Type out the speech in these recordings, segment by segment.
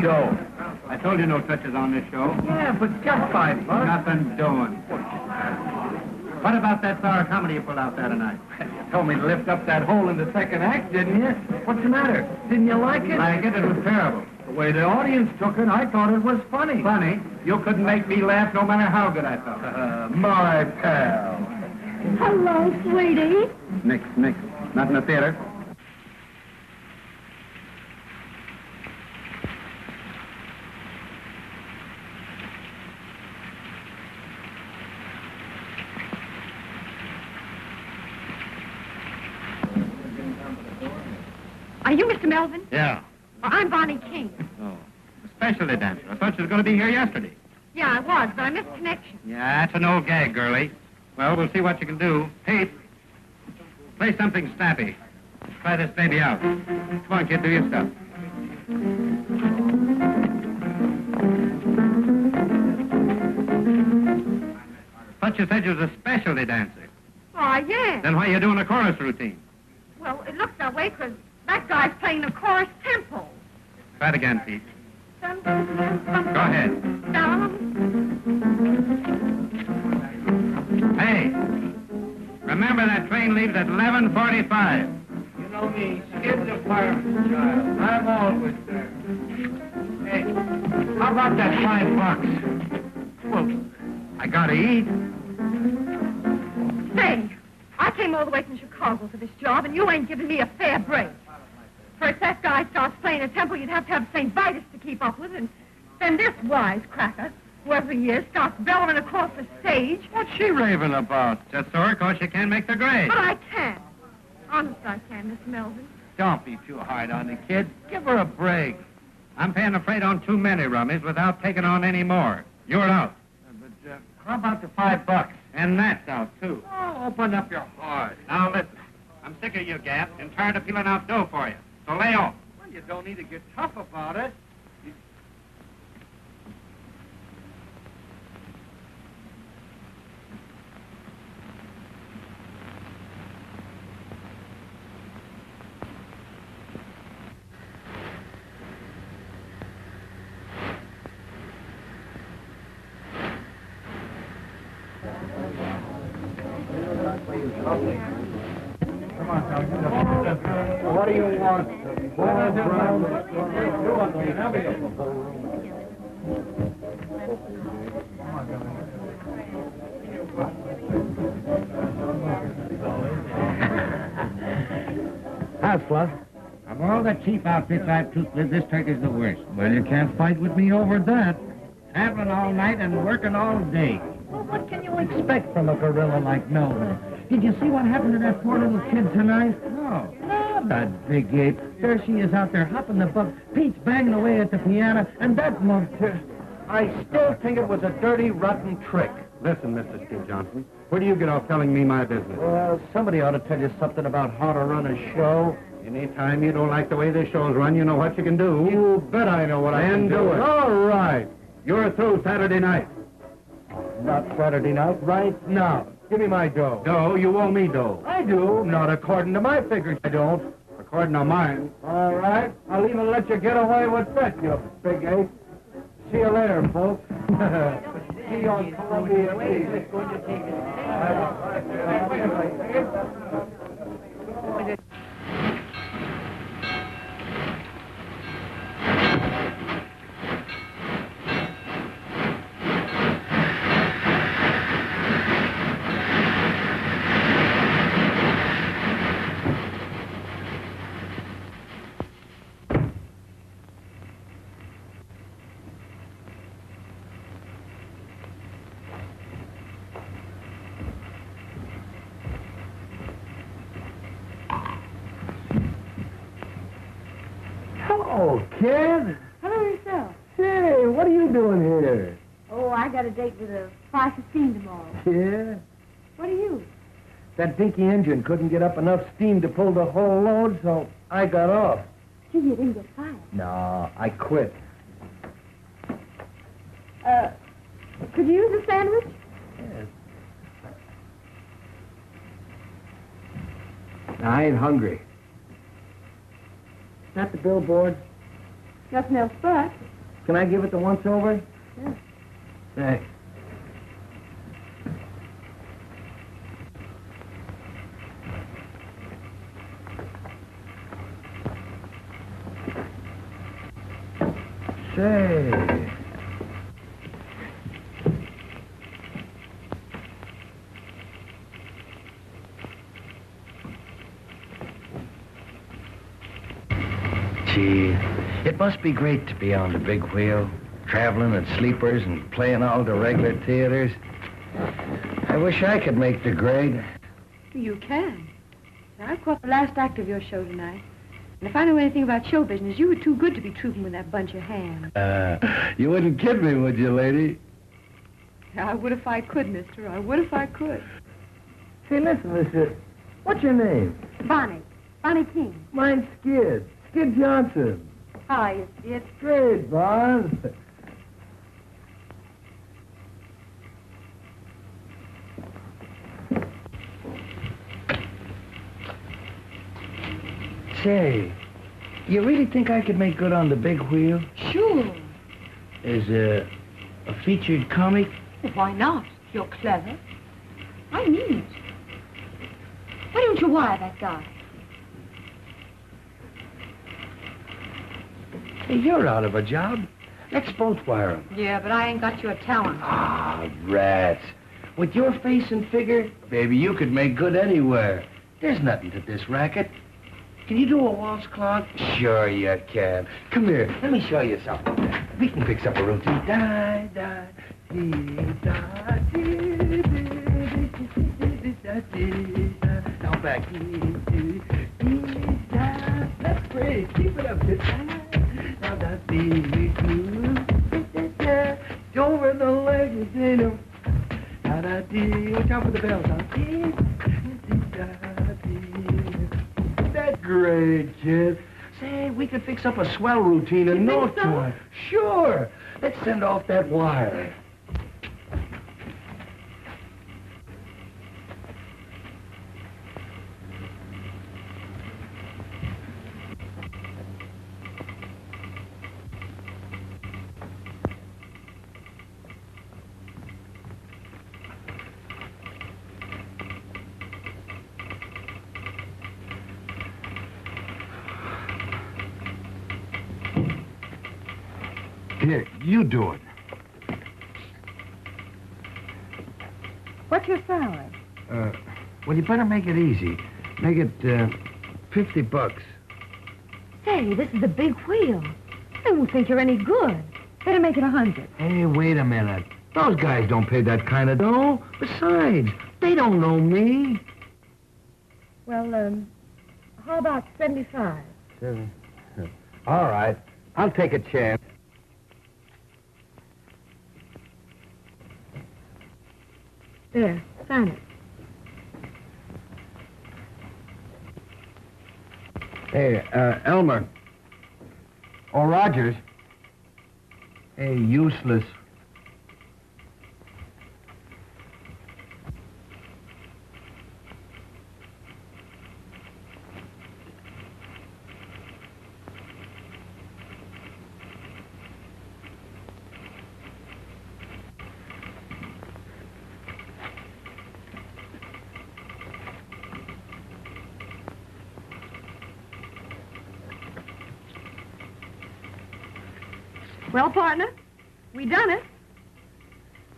dough. I told you no touches on this show. Yeah, but just $5. Nothing doing. What about that sour comedy you pulled out there tonight? You told me to lift up that hole in the second act, didn't you? What's the matter? Didn't you like it? Like it? It was terrible. The way the audience took it, I thought it was funny. Funny? You couldn't make me laugh no matter how good I felt. My pal. Hello, sweetie. Nix. Not in the theater. Are you Mr. Melvin? Yeah. Well, I'm Bonnie King. Oh. A specialty dancer. I thought she was going to be here yesterday. Yeah, I was, but I missed connection. Yeah, that's an old gag, girlie. Well, we'll see what you can do. Pete, play something snappy. Try this baby out. Come on, kid, do your stuff. Thought you said you was a specialty dancer. Oh, yeah. Then why are you doing a chorus routine? Well, it looks that way because that guy's playing a chorus tempo. Try it again, Pete. Go Go ahead. Hey, remember that train leaves at 11:45. You know me, skid the fireman's child. I'm always there. Hey, how about that $5? Well, I gotta eat. Say, I came all the way from Chicago for this job, and you ain't giving me a fair break. First, that guy starts playing a tempo you'd have to have St. Vitus to keep up with, and then this wisecracker, whoever he is, starts bellowing across the stage. What's she raving about? Just so her cause she can't make the grade. But I can. Honest, I can, Miss Melvin. Don't be too hard on the kid. Give her a break. I'm paying the freight on too many rummies without taking on any more. You're out. But how about the $5? And that's out, too. Oh, open up your heart. Now, listen. I'm sick of you, Gap, and tired of peeling out dough for you. So lay off. Well, you don't need to get tough about it. What do you want? Hustler. Of all the cheap outfits I've toothed with, this turkey's the worst. Well, you can't fight with me over that. Traveling all night and working all day. Well, what can you expect from a gorilla like Melvin? Did you see what happened to that poor little kid tonight? No. Oh, that big ape. There she is out there hopping the buck. Pete's banging away at the piano, and that mug... I still think it was a dirty, rotten trick. Listen, Mr. Steve Johnson, where do you get off telling me my business? Well, somebody ought to tell you something about how to run a show. Anytime you don't like the way this show's run, you know what you can do. You bet I know what I can do. All right. You're through Saturday night. Not Saturday night, right now. Give me my dough. Dough? You owe me dough. I do. Not according to my figures, I don't. According to mine. All right. I'll even let you get away with that, you big ape. See you later, folks. See you on Columbia TV. Hello, kid. Hello yourself. Hey, what are you doing here? Oh, I got a date with a 5:15 tomorrow. Yeah? What are you? That dinky engine couldn't get up enough steam to pull the whole load, so I got off. Gee, you didn't get fired. No, I quit. Could you use a sandwich? Yes. I ain't hungry. That the billboard? Nothing else but. Can I give it the once-over? Sure. Thanks. Say. Gee, it must be great to be on the big wheel, traveling in sleepers and playing all the regular theaters. I wish I could make the grade. You can. Now, I've caught the last act of your show tonight. And if I know anything about show business, you were too good to be trooping with that bunch of hams. You wouldn't kid me, would you, lady? I would if I could, mister. I would if I could. Say, listen, mister. What's your name? Bonnie. Bonnie King. Mine's Skid. Skid Johnson. Hi, it's Great, boss. Say, you really think I could make good on the big wheel? Sure. As a featured comic? Well, why not? You're clever. I need it. Why don't you wire that guy? Hey, you're out of a job. Let's both wire him. Yeah, but I ain't got your talent. Ah, rats. With your face and figure, baby, you could make good anywhere. There's nothing to this racket. Can you do a waltz clock? Sure you can. Come here, let me show you something. We can fix up a routine. Da, da, dee, da, dee, dee, dee, da, dee, da. Now back. Dee, dee, dee, da. That's great. Keep it up. Now that dee, dee, da. Over the legs, you know. Da, da, dee. Watch out for the bells. Da, dee, dee, da, dee. That's great, kid. Say, we could fix up a swell routine in no time. Sure. Let's send off that wire. Here, you do it. What's your salary? Well, you better make it easy. Make it, $50. Say, this is a big wheel. They won't think you're any good. Better make it 100. Hey, wait a minute. Those guys don't pay that kind of dough. Besides, they don't know me. Well, how about 75? All right. I'll take a chance. There, sign it. Hey, Elmer. Or Rogers. Hey, useless. Well, partner, we done it.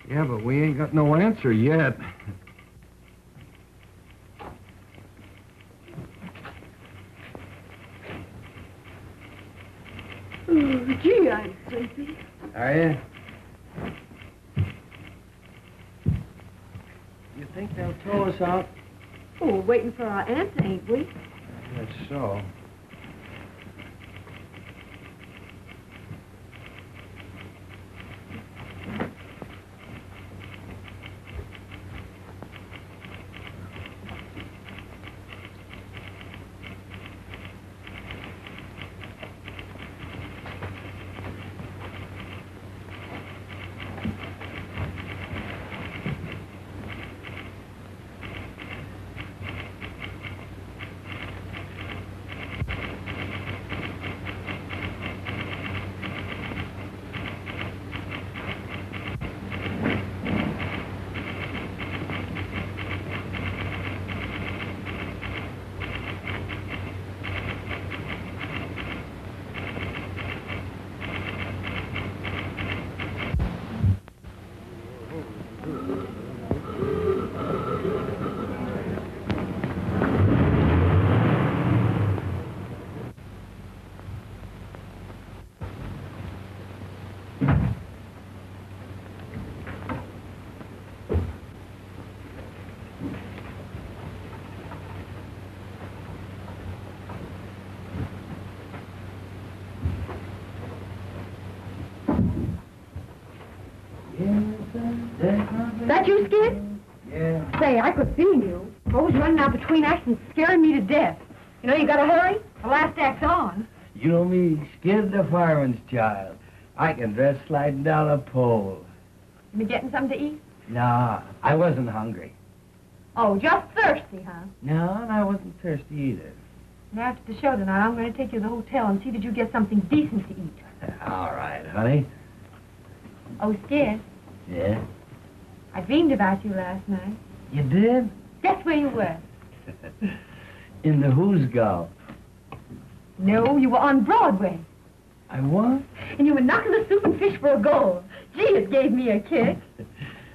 Yeah, but we ain't got no answer yet. Oh, gee, I'm sleepy. Are you? You think they'll throw us out? Oh, we're waiting for our answer, ain't we? That's so. That you, Skid? Yeah. Say, I could feel you. Always running out between acts and scaring me to death. You know, you gotta hurry. The last act's on. You know me, Skid the fireman's child. I can dress sliding down a pole. You been getting something to eat? Nah, I wasn't hungry. Oh, just thirsty, huh? No, and I wasn't thirsty either. And after the show tonight, I'm going to take you to the hotel and see that you get something decent to eat. All right, honey. Oh, Skid, Yeah? I dreamed about you last night. You did? Guess where you were? In the Who's Golf. No, you were on Broadway. I what? And you were knocking the soup and fish for a goal. Gee, it gave me a kick.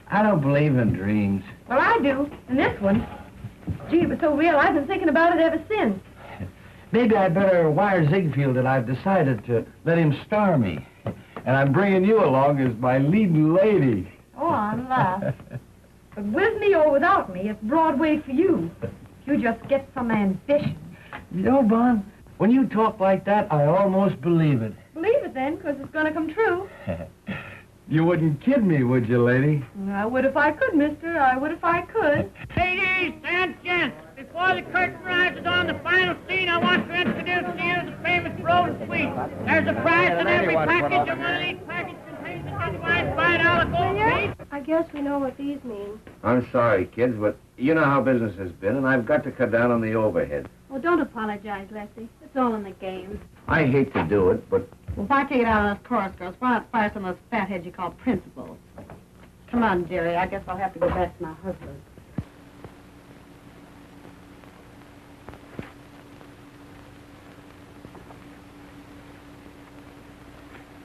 I don't believe in dreams. Well, I do. And this one. Gee, it was so real, I've been thinking about it ever since. Maybe I'd better wire Ziegfeld that I've decided to let him star me. And I'm bringing you along as my leading lady. Oh, I'm laugh. But with me or without me, it's Broadway for you. If you just get some ambition. You know, Bon, when you talk like that, I almost believe it. Believe it then, because it's going to come true. You wouldn't kid me, would you, lady? I would if I could, mister. I would if I could. Ladies and gents, before the curtain rises on the final scene, I want to introduce to you the famous Road Suite. There's a prize in every package, and one of these packages contains a genuine $5 gold piece. I guess we know what these mean. I'm sorry, kids, but you know how business has been, and I've got to cut down on the overhead. Well, don't apologize, Leslie. It's all in the game. I hate to do it, but Well, if I take it out of those chorus girls, why not fire some of those fatheads you call principals? Come on, Jerry. I guess I'll have to go back to my husband.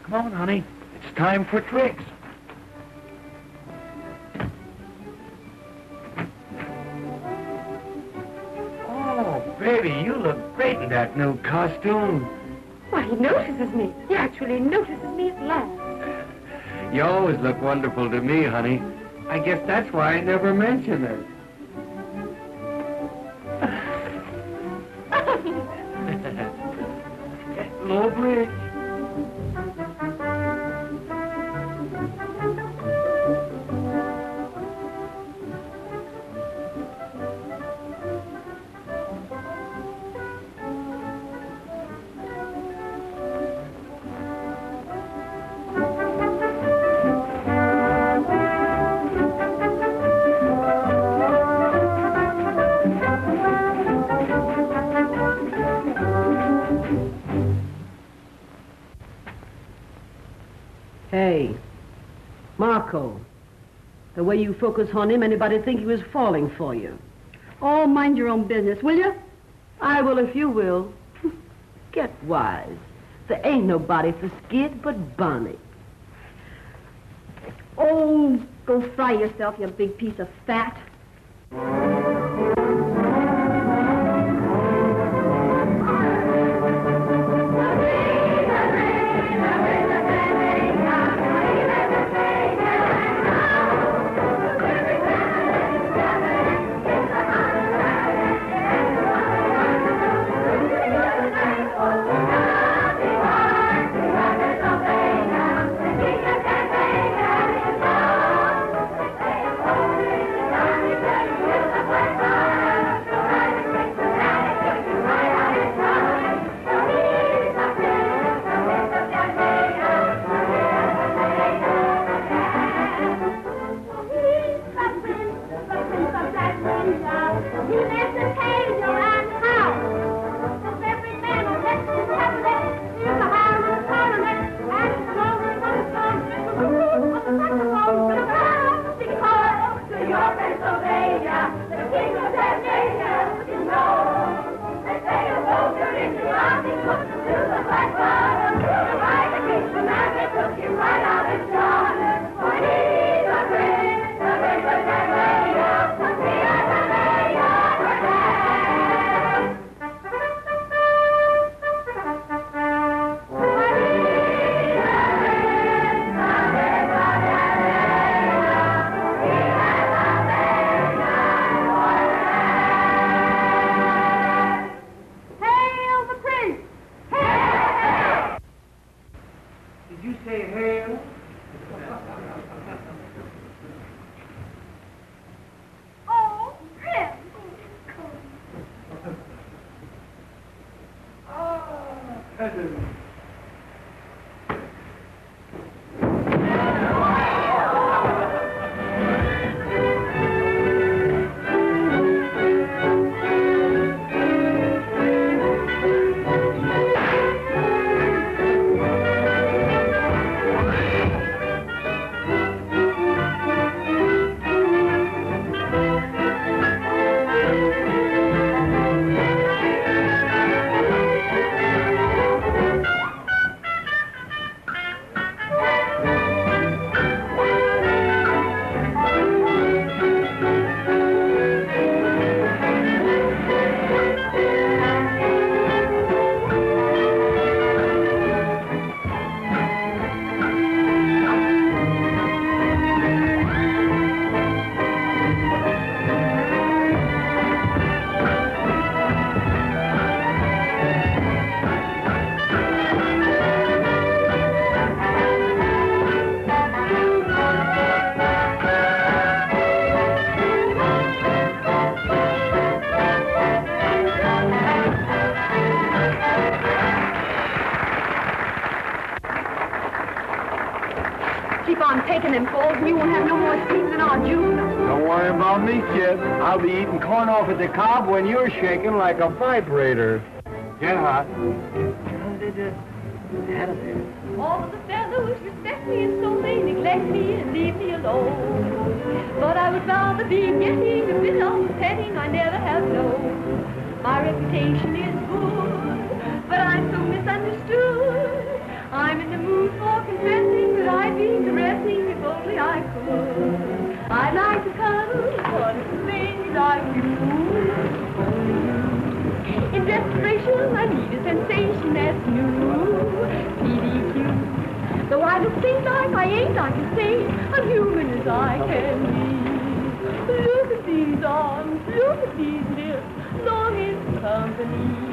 Come on, honey. It's time for tricks. Oh, baby, you look great in that new costume. Why, he notices me. He actually notices me at last. You always look wonderful to me, honey. I guess that's why I never mention it. Low bridge. Hey, Marco, the way you focus on him, anybody think he was falling for you? Oh, mind your own business, will you? I will if you will. Get wise. There ain't nobody for Skid but Bonnie. Oh, go fry yourself, you big piece of fat. Keep on taking them falls, and you won't have no more sleep than our June. Don't worry about me, kid. I'll be eating corn off at the cob when you're shaking like a vibrator. Get hot. All of the fellows respect me, and so they neglect me and leave me alone. But I would rather be getting a bit of petting I never have known. My reputation is good, but I'm so misunderstood. I'm in the mood for confessing that I'd be caressing if only I could. I'd like to cuddle one of the things I do. In desperation, I need a sensation that's new. PDQ. Though I look things like I ain't, I can say I'm human as I can be. Look at these arms, look at these lips, long in company.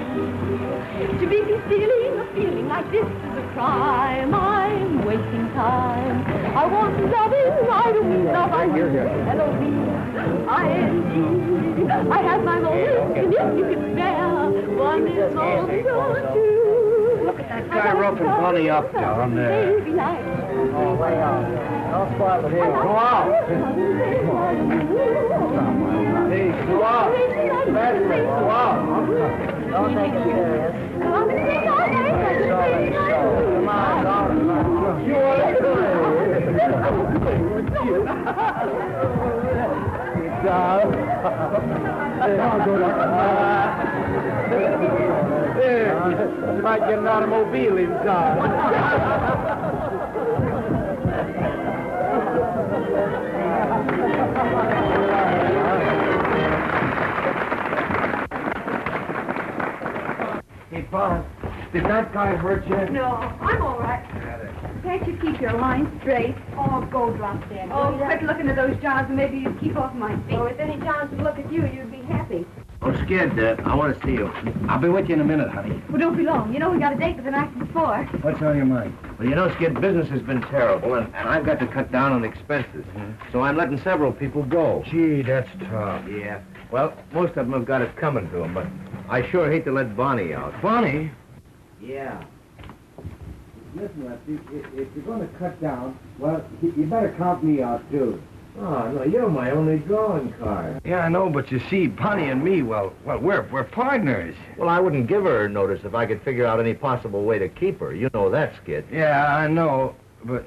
To be concealing a feeling like this is a crime. I'm wasting time. I want loving, I don't mean love, I mean L-O-V-I-N-D. I have my moments, and if you can spare one little moment or two. Look at that guy roughing Bunny up down there. Oh, way out. Don't spoil it here. Go out. Hey, go out. Badman, go out. Don't take it serious. Come on, darling. You want to you might get an automobile inside. Hey, Paul, did that guy hurt you? No, I'm all right. Can't you keep your line straight? Oh, go drop dead. Oh, quit looking at those jobs and maybe you'd keep off my feet. Oh, if any Johns would look at you, you'd be happy. I'm scared, Dad. I want to see you. I'll be with you in a minute, honey. Well, don't be long. You know we got a date with the night before. What's on your mind? Well, you know, Skid, business has been terrible, and I've got to cut down on expenses. So I'm letting several people go. Gee, that's tough. Yeah. Well, most of them have got it coming to them, but I sure hate to let Bonnie out. Bonnie? Yeah. Listen, Lefty, if you're going to cut down, well, you better count me out, too. Oh, no, you're my only drawing card. Yeah, I know, but you see, Bonnie and me, well, we're partners. Well, I wouldn't give her notice if I could figure out any possible way to keep her. You know that, Skid. Yeah, I know, but...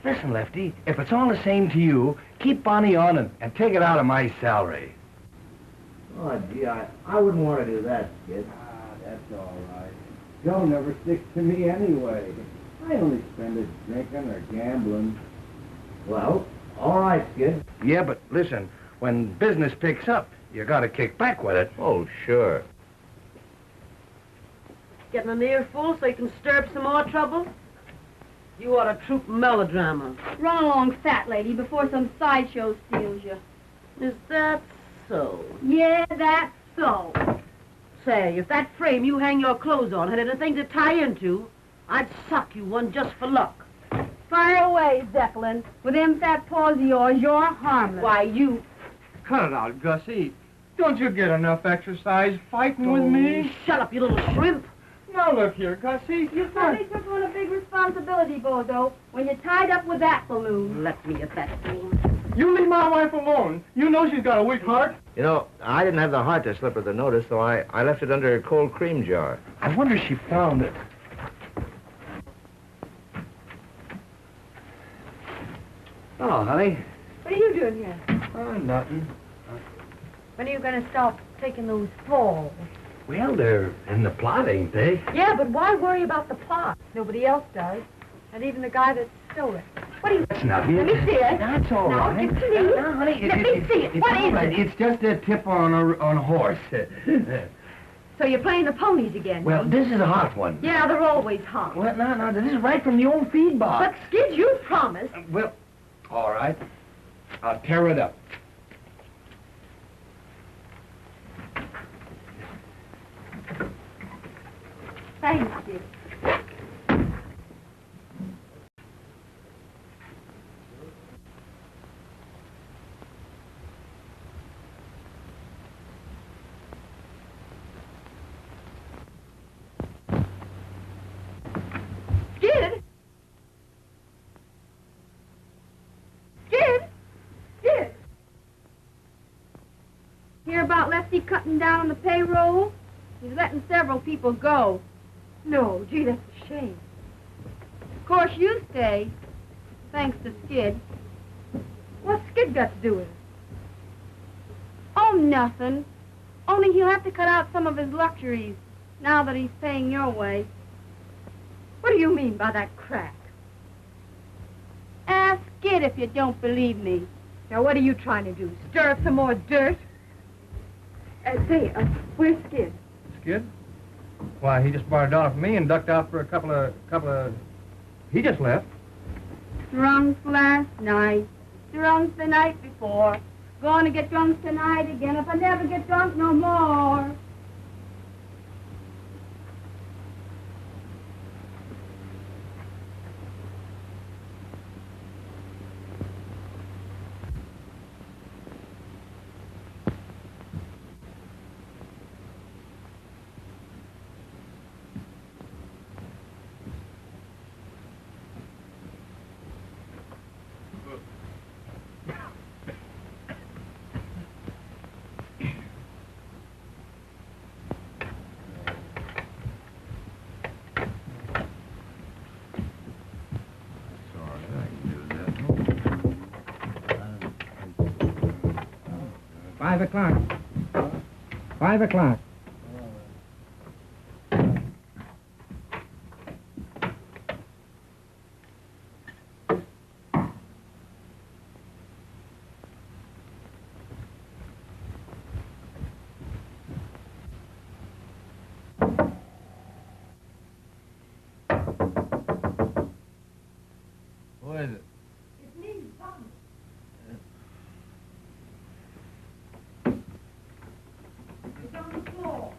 Listen, Lefty, if it's all the same to you, keep Bonnie on and take it out of my salary. Oh, gee, I wouldn't want to do that, Skid. That's all right. Joe never sticks to me anyway. I only spend it drinking or gambling. Well, all right, Skid. Yeah, but listen, when business picks up, you gotta kick back with it. Oh, sure. Getting an earful so you can stir up some more trouble? You ought to troop melodrama. Run along, fat lady, before some sideshow steals you. Is that so? Yeah, that's so. Say, if that frame you hang your clothes on had anything to tie into, I'd suck you one just for luck. Fire away, Zeppelin. With them fat paws of yours, you're harmless. Why, you... Cut it out, Gussie. Don't you get enough exercise fighting with me? Shut up, you little shrimp. Now look here, Gussie. You finally took on a big responsibility, Bozo, when you tied up with that balloon. Let me at that balloon. You leave my wife alone. You know she's got a weak heart. You know, I didn't have the heart to slip her the notice, so I left it under a cold cream jar. I wonder if she found it. Oh, honey. What are you doing here? Oh, nothing. When are you going to stop taking those falls? Well, they're in the plot, ain't they? Yeah, but why worry about the plot? Nobody else does. And even the guy that stole it. What do you... That's nothing. Let me see it. That's all No, right. give it to me. No, honey, Let me see it. It's What all is right. it? It's just a tip on a horse. So you're playing the ponies again? Well, this is a hot one. Yeah, they're always hot. Well, no, this is right from the old feed box. But, Skid, you promised. Well, all right. I'll tear it up. Thanks, Skid. Skid? Skid? Skid? Hear about Lefty cutting down on the payroll? He's letting several people go. No, gee, that's a shame. Of course, you stay, thanks to Skid. What's Skid got to do with it? Oh, nothing. Only he'll have to cut out some of his luxuries now that he's paying your way. What do you mean by that crack? Ask Skid if you don't believe me. Now, what are you trying to do? Stir up some more dirt? Say, where's Skid? Skid? Why, he just borrowed $1 from me and ducked out for a couple of... He just left. Drunk last night. Drunk the night before. Going to get drunk tonight again if I never get drunk no more. $5. 5 o'clock. Who is it? It's me, Button. It's on the floor.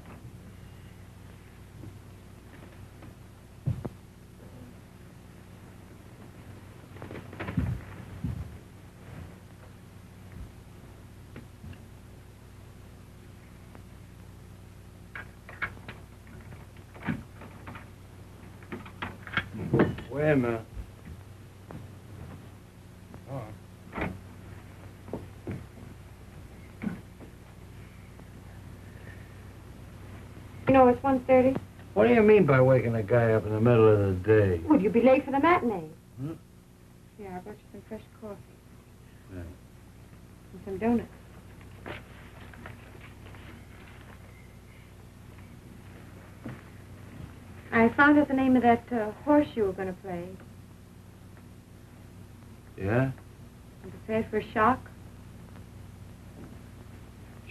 Wait a minute. Oh. You know, it's 1:30. What do you mean by waking a guy up in the middle of the day? Would you be late for the matinee? Hmm? Yeah, I brought you some fresh coffee. Yeah. And some donuts. I found out the name of that horse you were going to play. Yeah? I'm prepared for a shock.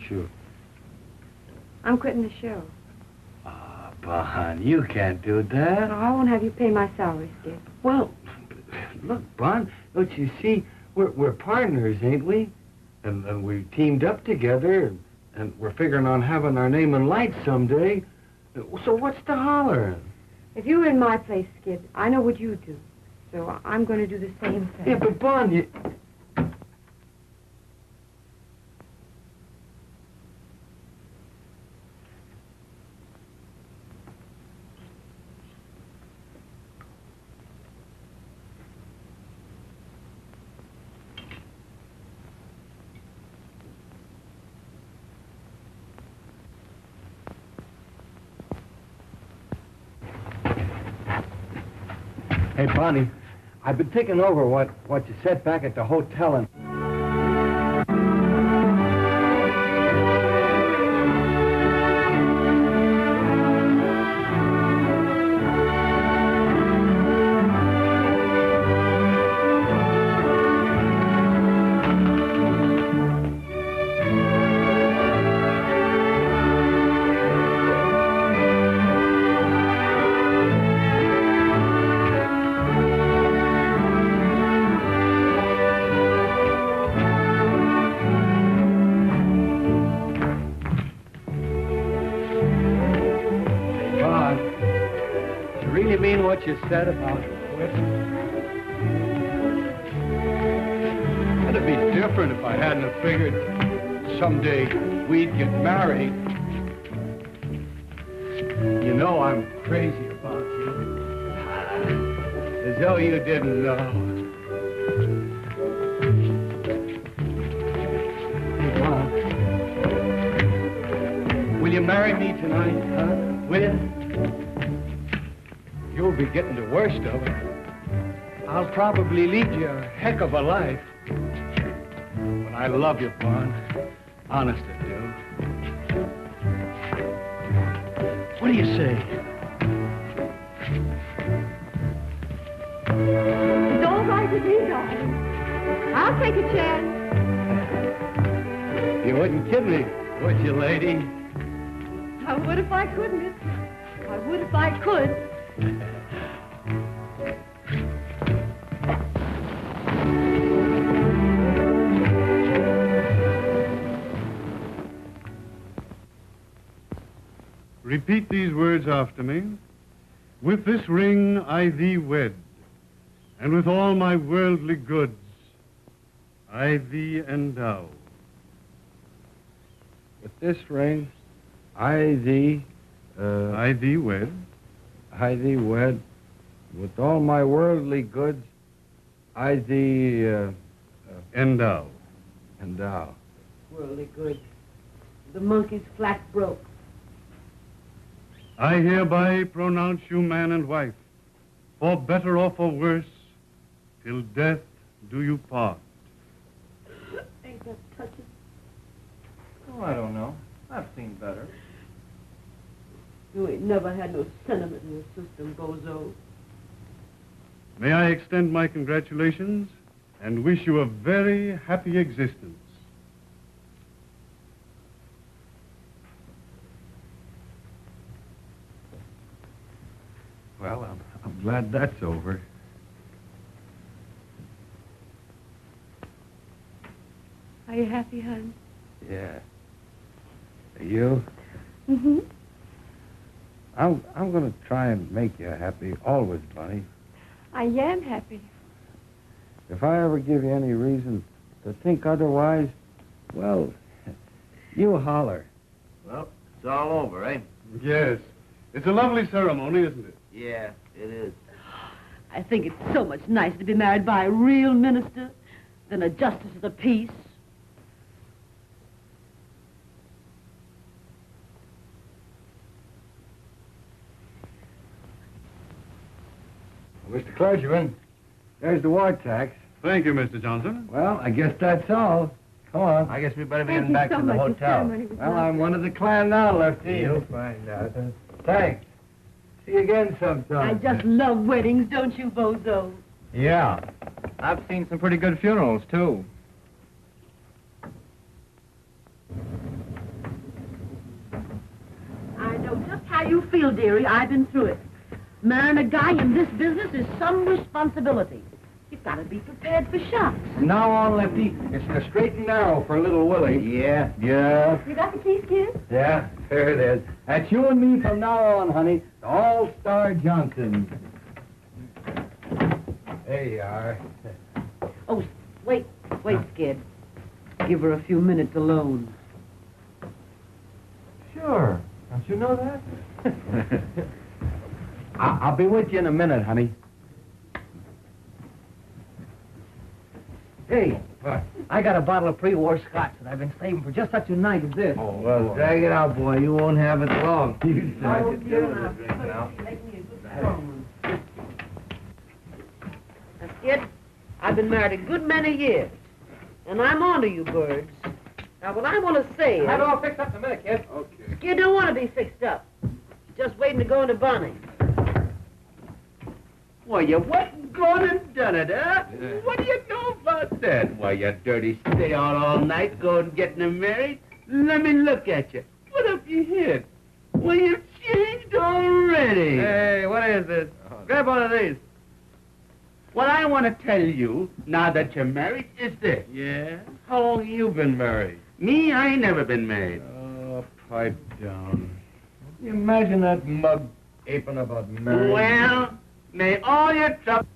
Sure. I'm quitting the show. Ah, Bon, you can't do that. No, I won't have you pay my salary, Skip. Well, look, Bon, don't you see? We're partners, ain't we? And we teamed up together, and we're figuring on having our name in lights someday. So what's the holler? If you were in my place, Skid, I know what you do. So I'm going to do the same thing. Yeah, but Bon, you... Hey, Bonnie, I've been thinking over what you said back at the hotel and... What you said about quitting. That'd be different if I hadn't have figured someday we'd get married. You know I'm crazy about you. As though you didn't know. Hey, Mom. Will you marry me tonight, huh? Will you? You'll be getting the worst of it. I'll probably lead you a heck of a life. But I love you, Vaughn. Honest I do. What do you say? It's all right with me, darling. I'll take a chance. You wouldn't kid me, would you, lady? I would if I could, miss. I would if I could. Repeat these words after me. With this ring I thee wed, and with all my worldly goods I thee endow. With this ring, I thee wed. I thee wed. With all my worldly goods, I thee endow. Endow. Worldly good. The monkey's flat broke. I hereby pronounce you man and wife, for better or for worse, till death do you part. Ain't that touching? Oh, I don't know. I've seen better. You ain't never had no sentiment in your system, Bozo. May I extend my congratulations and wish you a very happy existence. Well, I'm glad that's over. Are you happy, hon? Yeah. Are you? Mm-hmm. I'm going to try and make you happy always, Bunny. I am happy. If I ever give you any reason to think otherwise, well, you holler. Well, it's all over, eh? Yes. It's a lovely ceremony, isn't it? Yeah, it is. I think it's so much nicer to be married by a real minister than a justice of the peace. Mr. Clergyman, there's the war tax. Thank you, Mr. Johnson. Well, I guess that's all. Come on. I guess we better be Thank getting you back so to the much. hotel. Well, I'm one of the clan now, Lefty. You'll find out. Thanks. See you again sometime. I just love weddings, don't you, Bozo? Yeah. I've seen some pretty good funerals, too. I know just how you feel, dearie. I've been through it. Marrying a guy in this business is some responsibility. You've got to be prepared for shocks. From now on, Lefty, it's the straight and narrow for little Willie. Yeah. Yeah. You got the keys, kid? Yeah, there it is. That's you and me from now on, honey. The All-Star Johnson. There you are. Oh, wait, Skid. Give her a few minutes alone. Sure. Don't you know that? I'll be with you in a minute, honey. Hey, I got a bottle of pre-war scotch that I've been saving for just such a night as this. Oh, well, drag it out, boy. You won't have it long. You Oh, drink now. Skid. I've been married a good many years. And I'm on to you, birds. Now, what I want to say is... Have it all fixed up in a minute, kid. Okay. Skid don't want to be fixed up. He's just waiting to go into Bonnie. Why, you wasn't gone and done it, huh? What do you know about that? Why, you dirty stay out all night going getting them married? Let me look at you. What up you hid? Well, you've changed already. Hey, what is this? Grab one of these. What I want to tell you, now that you're married, is this. Yeah? How long have you been married? Me, I ain't never been married. Oh, pipe down. Can you imagine that mug aping about marriage? Well, may all your trouble...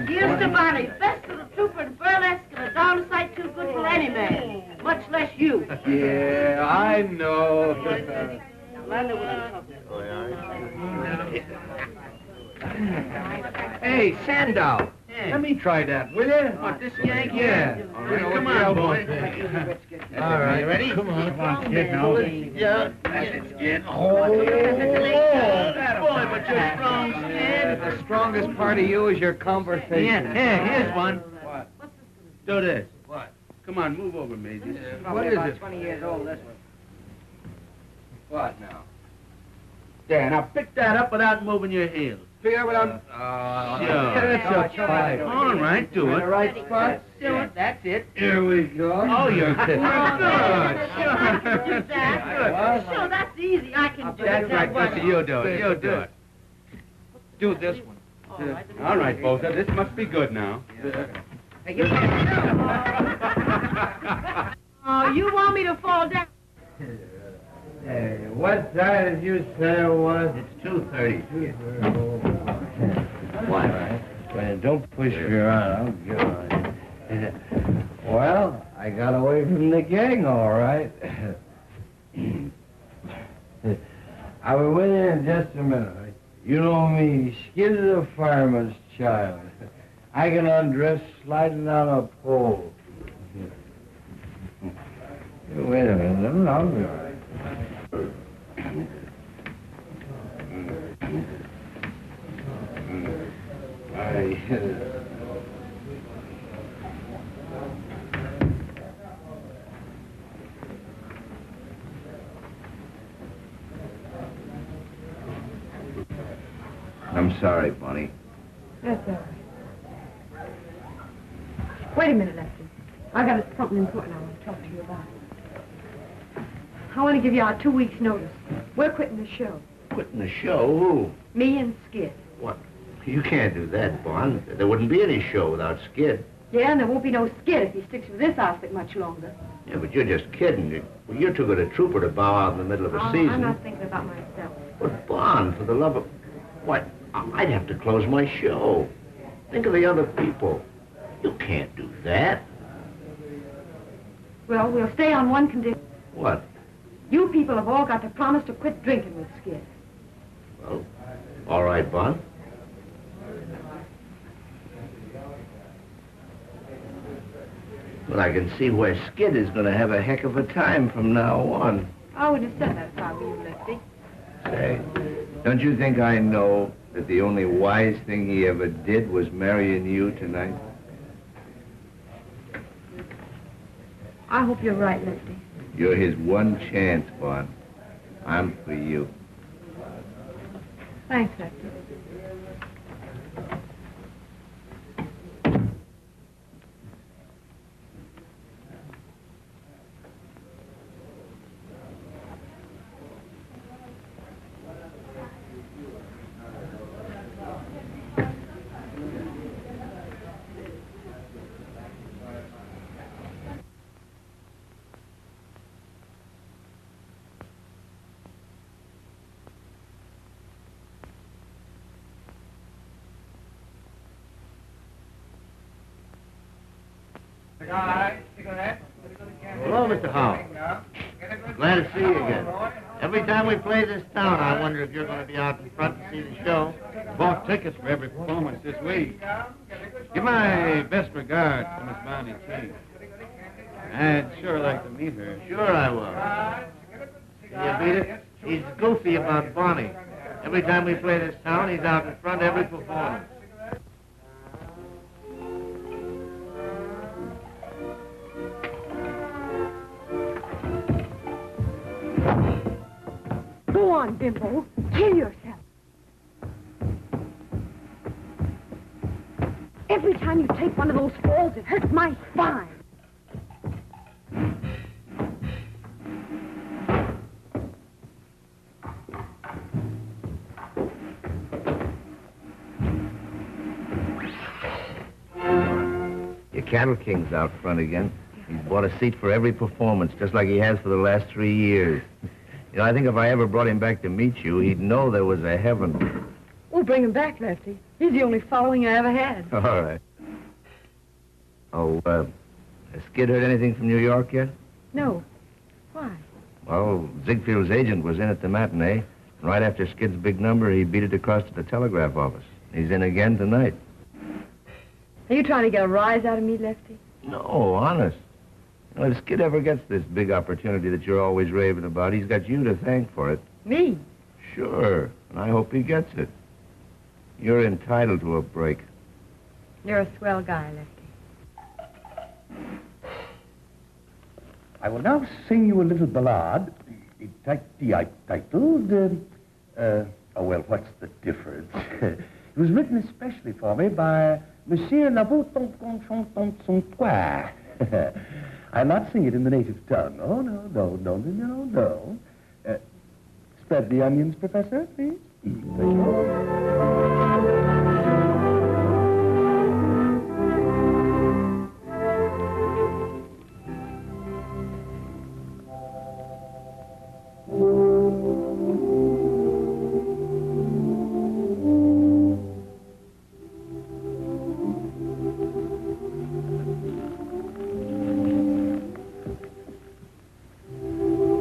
Here's to Bonnie, best of the trooper and burlesque and a darn sight too good for any man, much less you. Yeah, I know. Landa was Hey, Sandow, let me try that, will you? What, this yank? Yeah. All right, come on, boy. All right, You ready? Come on, kid, now. Yeah, that's it, Skid. Oh, boy, but you're strong, Skid. The strongest part of you is your conversation. Yeah, here's one. What? Do this. What? Come on, move over, Maisie. What is it? 20 years old, this one. What now? There, now pick that up without moving your heels. Figure out what I'm... Sure. That's a five. All right, do it. The right spot? Do it. That's it. Here we go. Oh, you're good. I can do that. Sure, that's easy. I can do That's it. right, Buster. You do it. You do it. Do this one. All right, Bolter. This must be good now. Oh, you want me to fall down? Hey, what time did you say it was? It's 2:30. What? Well, don't push me around. I'll get on you. Well, I got away from the gang, all right. I'll be with you in just a minute. You know me, Skid is a fireman's child. I can undress sliding on a pole. Wait a minute, I'll be all right. I'm sorry, Bonnie. That's all right. Wait a minute, Lefty. I got something important I want to talk to you about. I want to give you our 2 weeks' notice. We're quitting the show. Quitting the show? Who? Me and Skid. What? You can't do that, Bon. There wouldn't be any show without Skid. Yeah, and there won't be no Skid if he sticks with this outfit much longer. Yeah, but you're just kidding. Well, you're too good a trooper to bow out in the middle of a season. I'm not thinking about myself. But, Bon, for the love of... What? I'd have to close my show. Think of the other people. You can't do that. Well, we'll stay on one condition. What? You people have all got to promise to quit drinking with Skid. Well, all right, Bon. Well, I can see where Skid is going to have a heck of a time from now on. I would have said that if I were you, Lefty. Say, don't you think I know that the only wise thing he ever did was marrying you tonight? I hope you're right, Lefty. You're his one chance, Bon. I'm for you. Thanks, Lefty. Hello, Mr. Howell. Glad to see you again. Every time we play this town, I wonder if you're going to be out in front to see the show. Bought tickets for every performance this week. Give my best regards to Miss Bonnie King. I'd sure like to meet her. Sure I will. Can you beat it? He's goofy about Bonnie. Every time we play this town, he's out in front every performance. Go on, Bimbo. Kill yourself. Every time you take one of those falls, it hurts my spine. Your Cattle King's out front again. He's bought a seat for every performance, just like he has for the last 3 years. You know, I think if I ever brought him back to meet you, he'd know there was a heaven. We'll bring him back, Lefty. He's the only following I ever had. All right. Oh, has Skid heard anything from New York yet? No. Why? Well, Ziegfield's agent was in at the matinee. Right after Skid's big number, he beat it across to the telegraph office. He's in again tonight. Are you trying to get a rise out of me, Lefty? No, honest. You know, if Skid ever gets this big opportunity that you're always raving about, he's got you to thank for it. Me? Sure, and I hope he gets it. You're entitled to a break. You're a swell guy, Lefty. I will now sing you a little ballad titled, oh, well, what's the difference? It was written especially for me by Monsieur Lavaux-Tonton-Tonton-Tontois. I'll not sing it in the native tongue. Oh, no. Spread the onions, Professor, please. Thank you.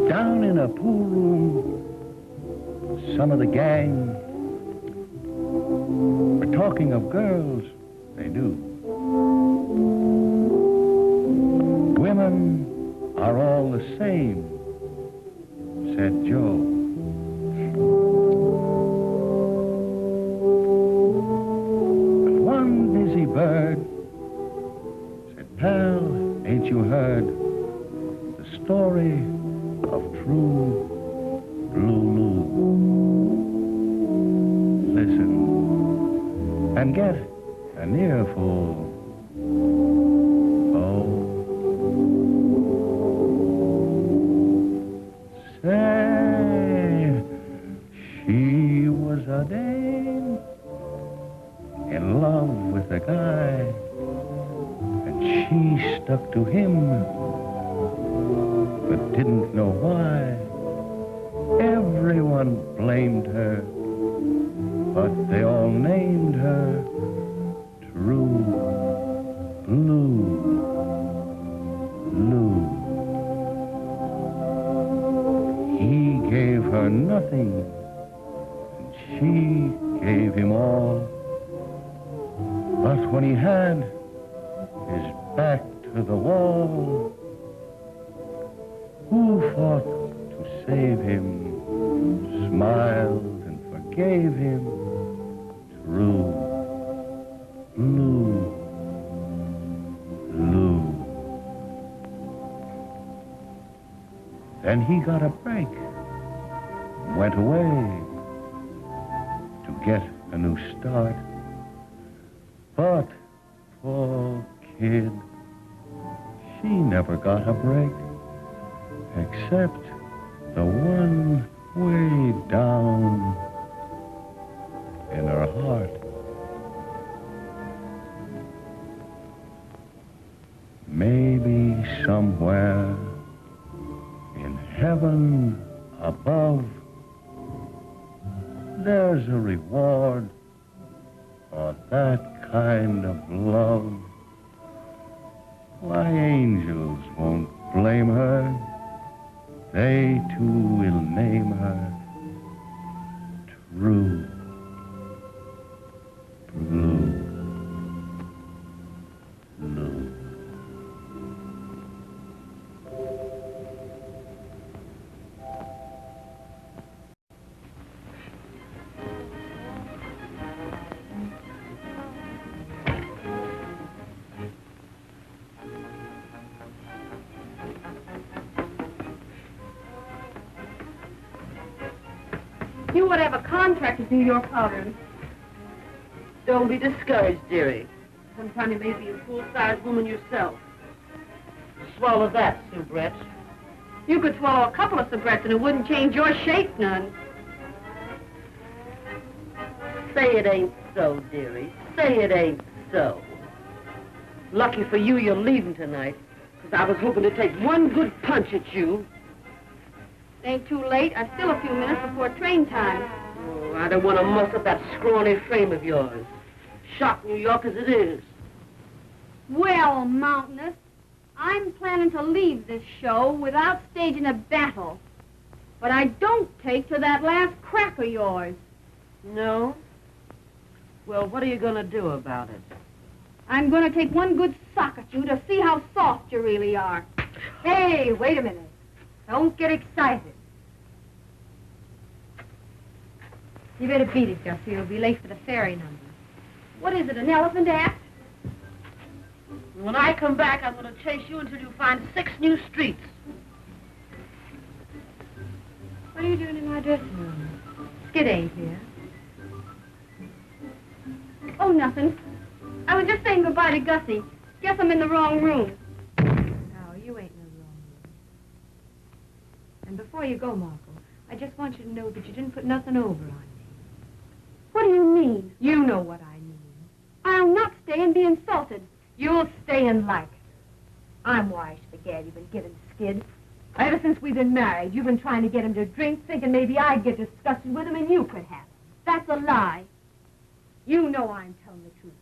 Down in a pool room, some of the gang were talking of girls they knew. Women are all the same, said Joe. But one busy bird said, pal, ain't you heard the story of true Lulu? Listen and get an earful. Oh, say, she was a dame in love with a guy, and she stuck to him, but didn't know why. Everyone blamed her, but they all named her True Blue Lou. He gave her nothing, and she gave him all. But when he had his back to the wall, who fought to save him, smiled and forgave him? True Blue Lou. Then he got a break, went away to get a new start. But poor kid, she never got a break, except the one way down in her heart. Maybe somewhere in heaven above, there's a reward for that kind of love. Why, angels won't blame her. They too will name her True Blue. You would have a contract to do your powdering. Don't be discouraged, dearie. Sometime you may be a full-sized woman yourself. Swallow that, soubrette. You could swallow a couple of cigarettes and it wouldn't change your shape none. Say it ain't so, dearie. Say it ain't so. Lucky for you, you're leaving tonight, because I was hoping to take one good punch at you. It ain't too late. I've still a few minutes before train time. Oh, I don't want to muss up that scrawny frame of yours. Shock New York as it is. Well, Mountainous, I'm planning to leave this show without staging a battle. But I don't take to that last crack of yours. No? Well, what are you going to do about it? I'm going to take one good sock at you to see how soft you really are. Hey, wait a minute. Don't get excited. You better beat it, Gussie. You'll be late for the ferry number. What is it, an elephant act? When I come back, I'm going to chase you until you find 6 new streets. What are you doing in my dressing room? Skid ain't here. Oh, nothing. I was just saying goodbye to Gussie. Guess I'm in the wrong room. No, you ain't in the wrong room. And before you go, Marco, I just want you to know that you didn't put nothing over on me. What do you mean? You know what I mean. I'll not stay and be insulted. You'll stay and like it. I'm wise to the gad you've been giving Skid. Ever since we've been married, you've been trying to get him to drink, thinking maybe I'd get disgusted with him and you could have him. That's a lie. You know I'm telling the truth.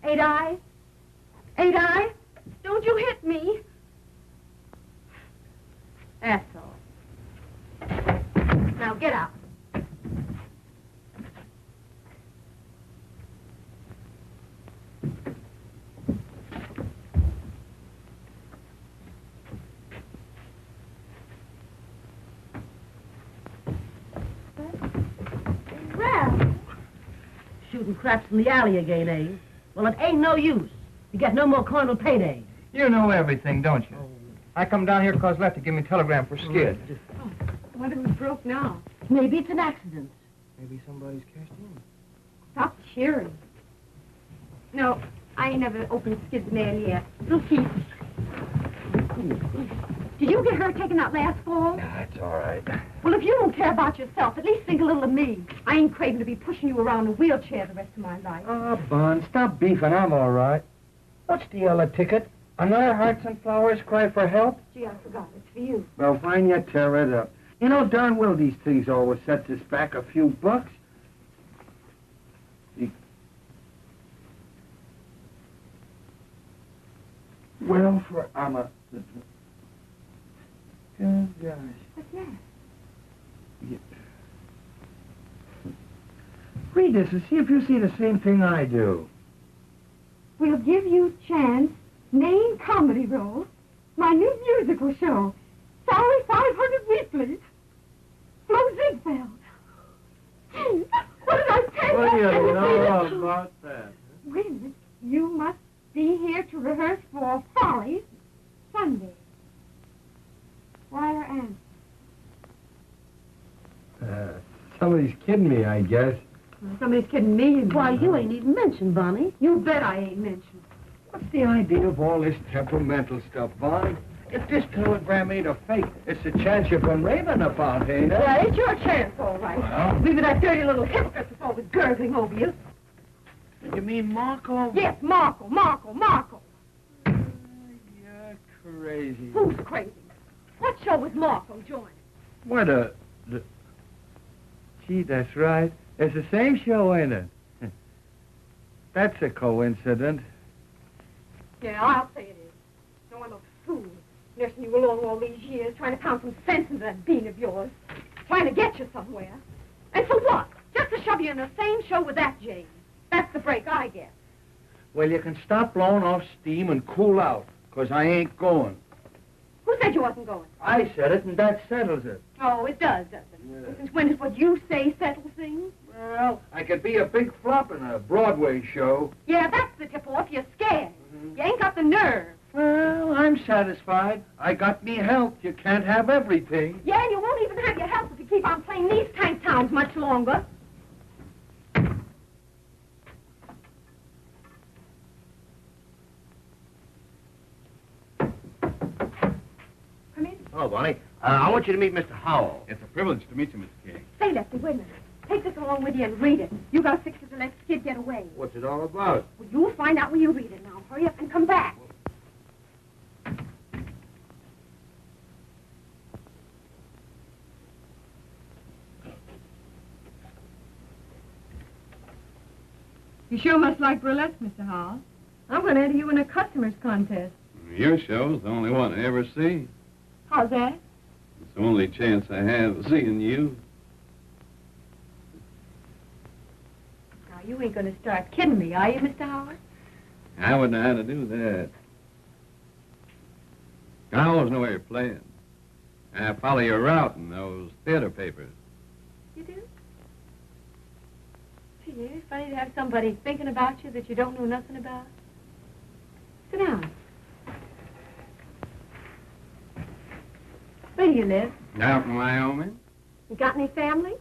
Ain't I? Ain't I? Don't you hit me. That's all. Now get out. Well, shooting craps in the alley again, eh? Well, it ain't no use. You get no more coin till payday. You know everything, don't you? I come down here because Lefty gave me a telegram for Skid. I wonder who's broke now. Maybe it's an accident. Maybe somebody's cashed in. Stop cheering. No, I ain't never opened Skid's mail yet. We'll see. Did you get her taken out last fall? That's all right. Well, if you don't care about yourself, at least think a little of me. I ain't craving to be pushing you around in a wheelchair the rest of my life. Oh, Bun, stop beefing. I'm all right. What's the yellow ticket? Another Hearts and Flowers cry for help? Gee, I forgot. It's for you. Well, fine, you tear it up. You know darn well these things always sets us back a few bucks. Well, for Amma. Oh, gosh. What's that? Yeah. Read this and see if you see the same thing I do. We'll give you chance, main comedy role, my new musical show, salary 500 weekly, Flo Ziegfeld. Gee, what did I tell What do you you? know about that? Wait a minute. You must be here to rehearse for Follies Sunday. Wire Ann. Somebody's kidding me, I guess. Well, somebody's kidding me. Why, you ain't even mentioned, Bonnie. You bet I ain't mentioned. What's the idea of all this temperamental stuff, Vaughn? If this telegram ain't a fake, it's a chance you've been raving about, ain't it? Yeah, it's your chance, all right. Well? Leave it that dirty little hypocrite that's always gurgling over you. You mean Marco? Yes, Marco. You're crazy. Who's crazy? What show was Marco joining? What a... Gee, that's right. It's the same show, ain't it? That's a coincidence. Yeah, I'll say it is. Nursing you along all these years, trying to pound some sense into that bean of yours. Trying to get you somewhere. And for what? Just to shove you in the same show with that Jane. That's the break I get. Well, you can stop blowing off steam and cool out, 'cause I ain't going. Who said you wasn't going? I said it, and that settles it. Oh, it does, doesn't it? And since when does what you say settle things? Well, I could be a big flop in a Broadway show. Yeah, that's the tip-off. You're scared. You ain't got the nerve. Well, I'm satisfied. I got me health. You can't have everything. Yeah, and you won't even have your health if you keep on playing these tank towns much longer. Come in. Oh, Bonnie. I want you to meet Mr. Howell. It's a privilege to meet you, Mr. King. Say, Lefty, wait a minute. Take this along with you and read it. You got 6 to let the kid get away. What's it all about? Well, you'll find out when you read it now. Hurry up and come back. You sure must like burlesque, Mr. Hall. I'm going to enter you in a customer's contest. Your show's the only one I ever see. How's that? It's the only chance I have of seeing you. Now, you ain't going to start kidding me, are you, Mr. Howard? I wouldn't know how to do that. I always know where you're playing. I follow your route in those theater papers. You do? Gee, it's funny to have somebody thinking about you that you don't know nothing about. Sit down. Where do you live? Out in Wyoming? You got any family?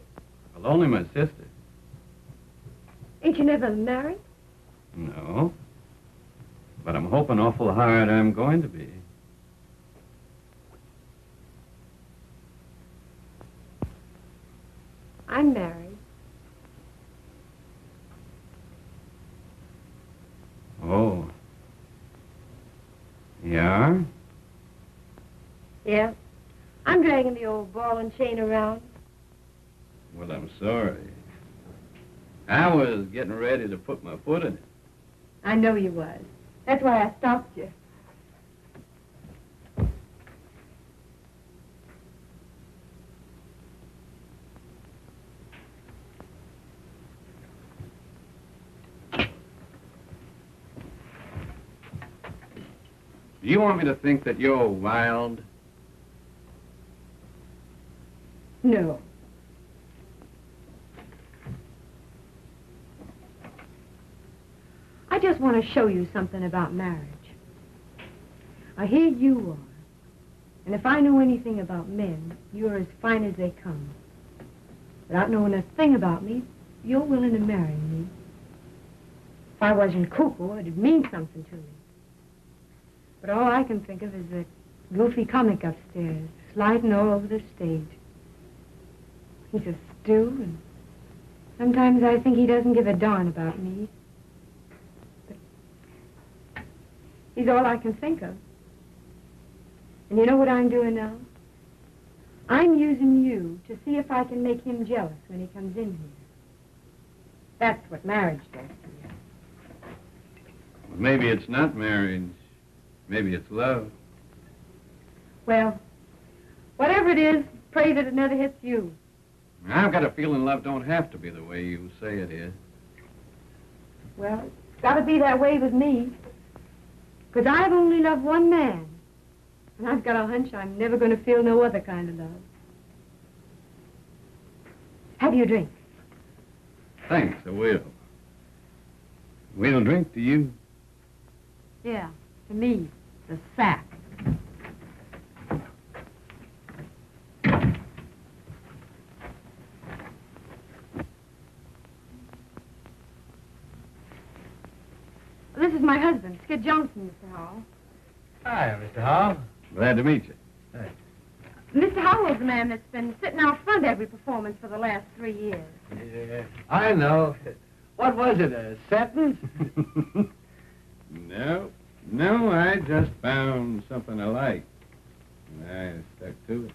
Well, only my sister. Ain't you never married? No. But I'm hoping awful hard I'm going to be. I'm married. Oh. Yeah? Yeah. I'm dragging the old ball and chain around. Well, I'm sorry. I was getting ready to put my foot in it. I know you was. That's why I stopped you. Do you want me to think that you're wild? No. I just want to show you something about marriage. Here you are. And if I know anything about men, you're as fine as they come. Without knowing a thing about me, you're willing to marry me. If I wasn't cuckoo, it'd mean something to me. But all I can think of is that goofy comic upstairs, sliding all over the stage. He's a stew, and sometimes I think he doesn't give a darn about me. But he's all I can think of. And you know what I'm doing now? I'm using you to see if I can make him jealous when he comes in here. That's what marriage does to you. Well, maybe it's not marriage. Maybe it's love. Well, whatever it is, pray that it never hits you. I've got a feeling love don't have to be the way you say it is. Well, it's got to be that way with me. Because I've only loved one man. And I've got a hunch I'm never going to feel no other kind of love. Have you a drink? Thanks, I will. We'll drink to you. Yeah, to me, the sack. This is my husband, Skid Johnson, Mr. Howell. Hi, Mr. Hall. Glad to meet you. Hey. Mr. Howell's the man that's been sitting out front every performance for the last 3 years. Yeah, I know. What was it, a sentence? No, I just found something I like. And I stuck to it.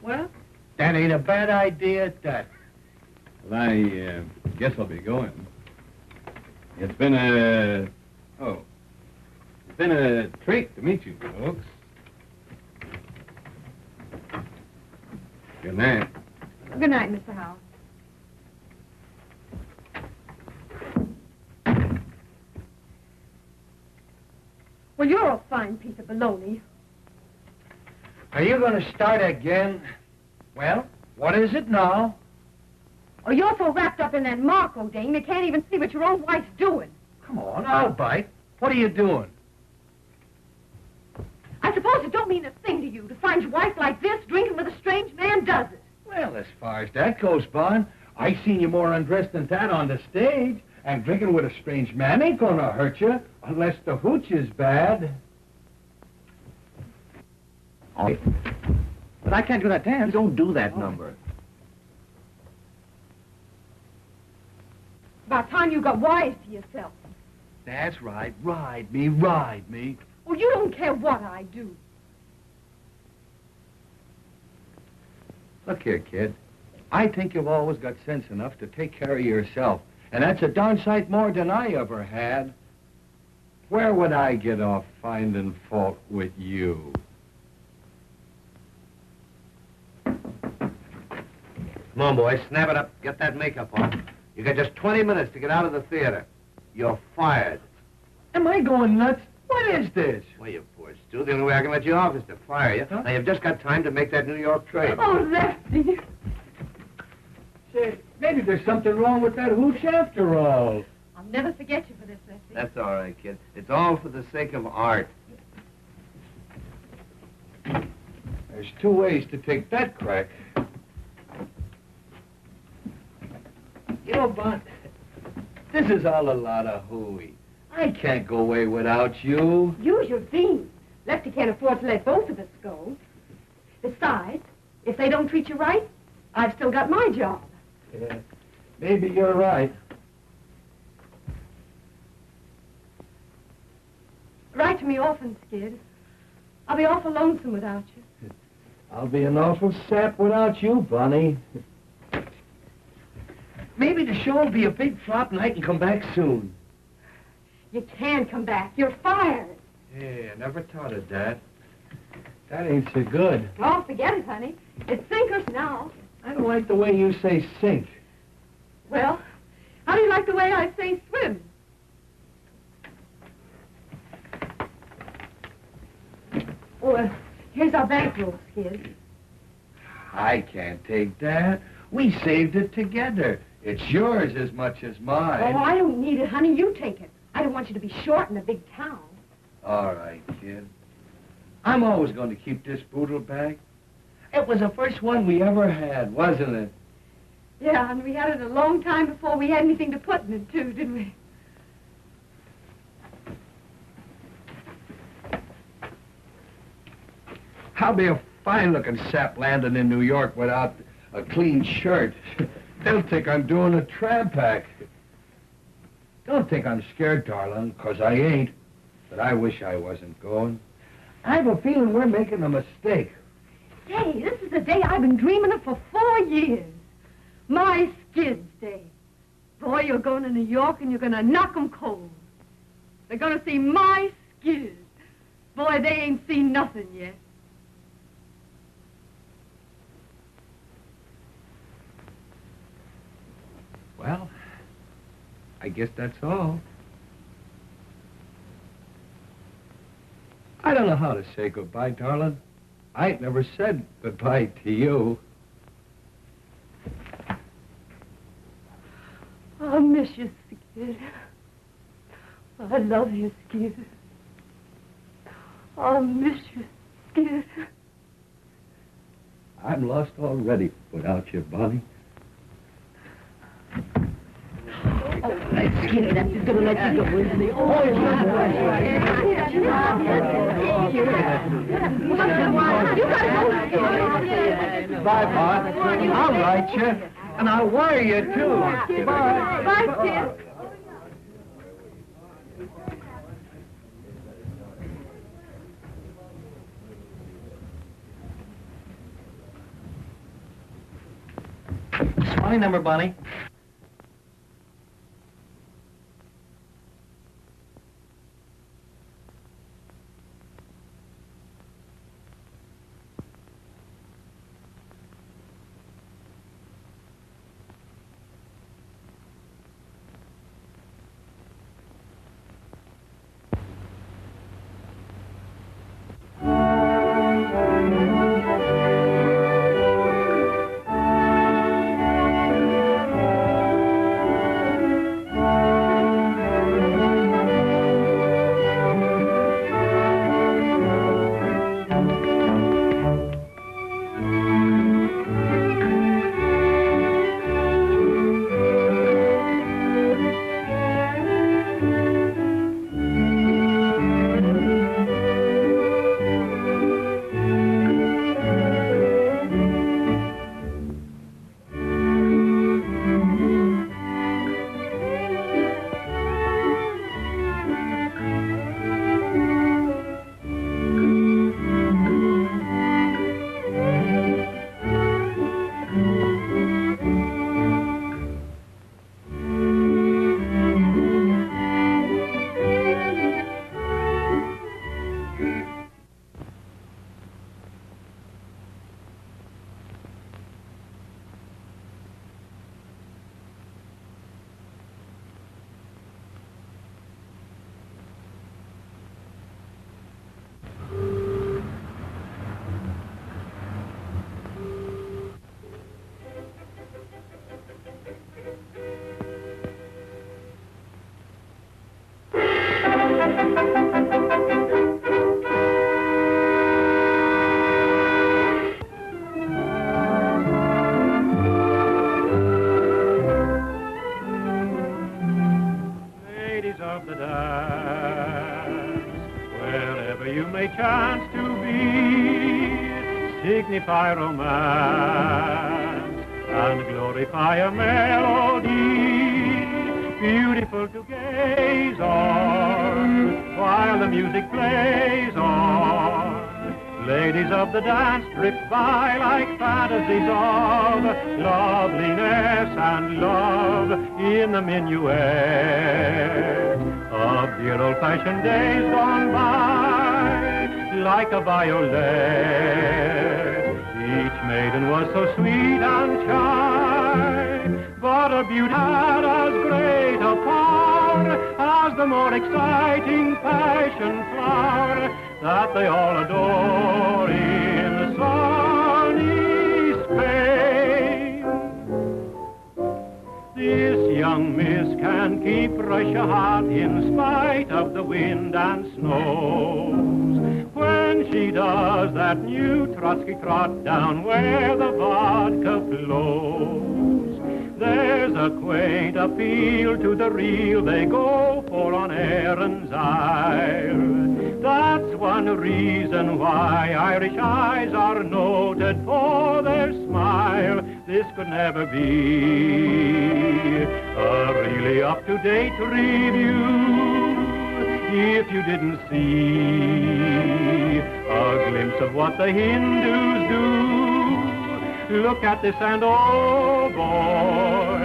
Well? That ain't a bad idea at that. Well, I guess I'll be going. It's been a... Oh. It's been a treat to meet you folks. Good night. Good night, Mr. Howell. Well, you're a fine piece of baloney. Are you going to start again? Well, what is it now? Oh, you're so wrapped up in that Marco dame, you can't even see what your own wife's doing. Come on, I'll bite. What are you doing? I suppose it don't mean a thing to you to find your wife like this, drinking with a strange man, does it? Well, as far as that goes, Bon, I seen you more undressed than that on the stage. And drinking with a strange man ain't gonna hurt you, unless the hooch is bad. Oh. But I can't do that dance. You don't do that number. About time you got wise to yourself. That's right. Ride me, ride me. Well, you don't care what I do. Look here, kid. I think you've always got sense enough to take care of yourself. And that's a darn sight more than I ever had. Where would I get off finding fault with you? Come on, boys, snap it up. Get that makeup on. You got just 20 minutes to get out of the theater. You're fired. Am I going nuts? What is this? Well, you poor Stu. The only way I can let you off is to fire you. Now, you've just got time to make that New York trade. Oh, Lefty. Say, maybe there's something wrong with that hooch after all. I'll never forget you for this, Lefty. That's all right, kid. It's all for the sake of art. There's two ways to take that crack. You know, Bon, this is all a lot of hooey. I can't go away without you. Use your beans. Lefty can't afford to let both of us go. Besides, if they don't treat you right, I've still got my job. Yeah, maybe you're right. Write to me often, Skid. I'll be awful lonesome without you. I'll be an awful sap without you, Bonnie. Maybe the show will be a big flop and I can come back soon. You can come back. You're fired. Yeah, I never thought of that. That ain't so good. Oh, forget it, honey. It's sinkers now. I don't like the way you say sink. Well, how do you like the way I say swim? Oh, here's our bankroll, Skid. I can't take that. We saved it together. It's yours as much as mine. Oh, I don't need it, honey. You take it. I don't want you to be short in a big town. All right, kid. I'm always going to keep this boodle bag. It was the first one we ever had, wasn't it? Yeah, and we had it a long time before we had anything to put in it, too, didn't we? I'll be a fine-looking sap landing in New York without a clean shirt. They'll think I'm doing a tramp act. Don't think I'm scared, darling, 'cause I ain't. But I wish I wasn't going. I have a feeling we're making a mistake. Say, this is the day I've been dreaming of for 4 years. My Skid's Day. Boy, you're going to New York and you're going to knock 'em cold. They're going to see my Skid. Boy, they ain't seen nothing yet. Well, I guess that's all. I don't know how to say goodbye, darling. I ain't never said goodbye to you. I'll miss you, Skid. I love you, Skid. I'll miss you, Skid. I'm lost already without you, Bonnie. Skid, that's just gonna let you go, isn't he? Oh, Bye, Bon. I'll write you, and I'll wire you, too. Bye. Bye, Skid. What's my number, Bonnie? may chance to be, signify romance and glorify a melody, beautiful to gaze on while the music plays on. Ladies of the dance drift by like fantasies of loveliness and love in the minuet of dear old-fashioned days gone by, like a violet. Each maiden was so sweet and shy, but her beauty had as great a power as the more exciting passion flower that they all adore in sunny Spain. This young miss can keep Russia hot in spite of the wind and snows. When she does that new Trotsky trot down where the vodka flows, there's a quaint appeal to the real they go for on Erin's Isle. That's one reason why Irish eyes are noted for their smile. This could never be a really up-to-date review if you didn't see a glimpse of what the Hindus do. Look at this and oh boy,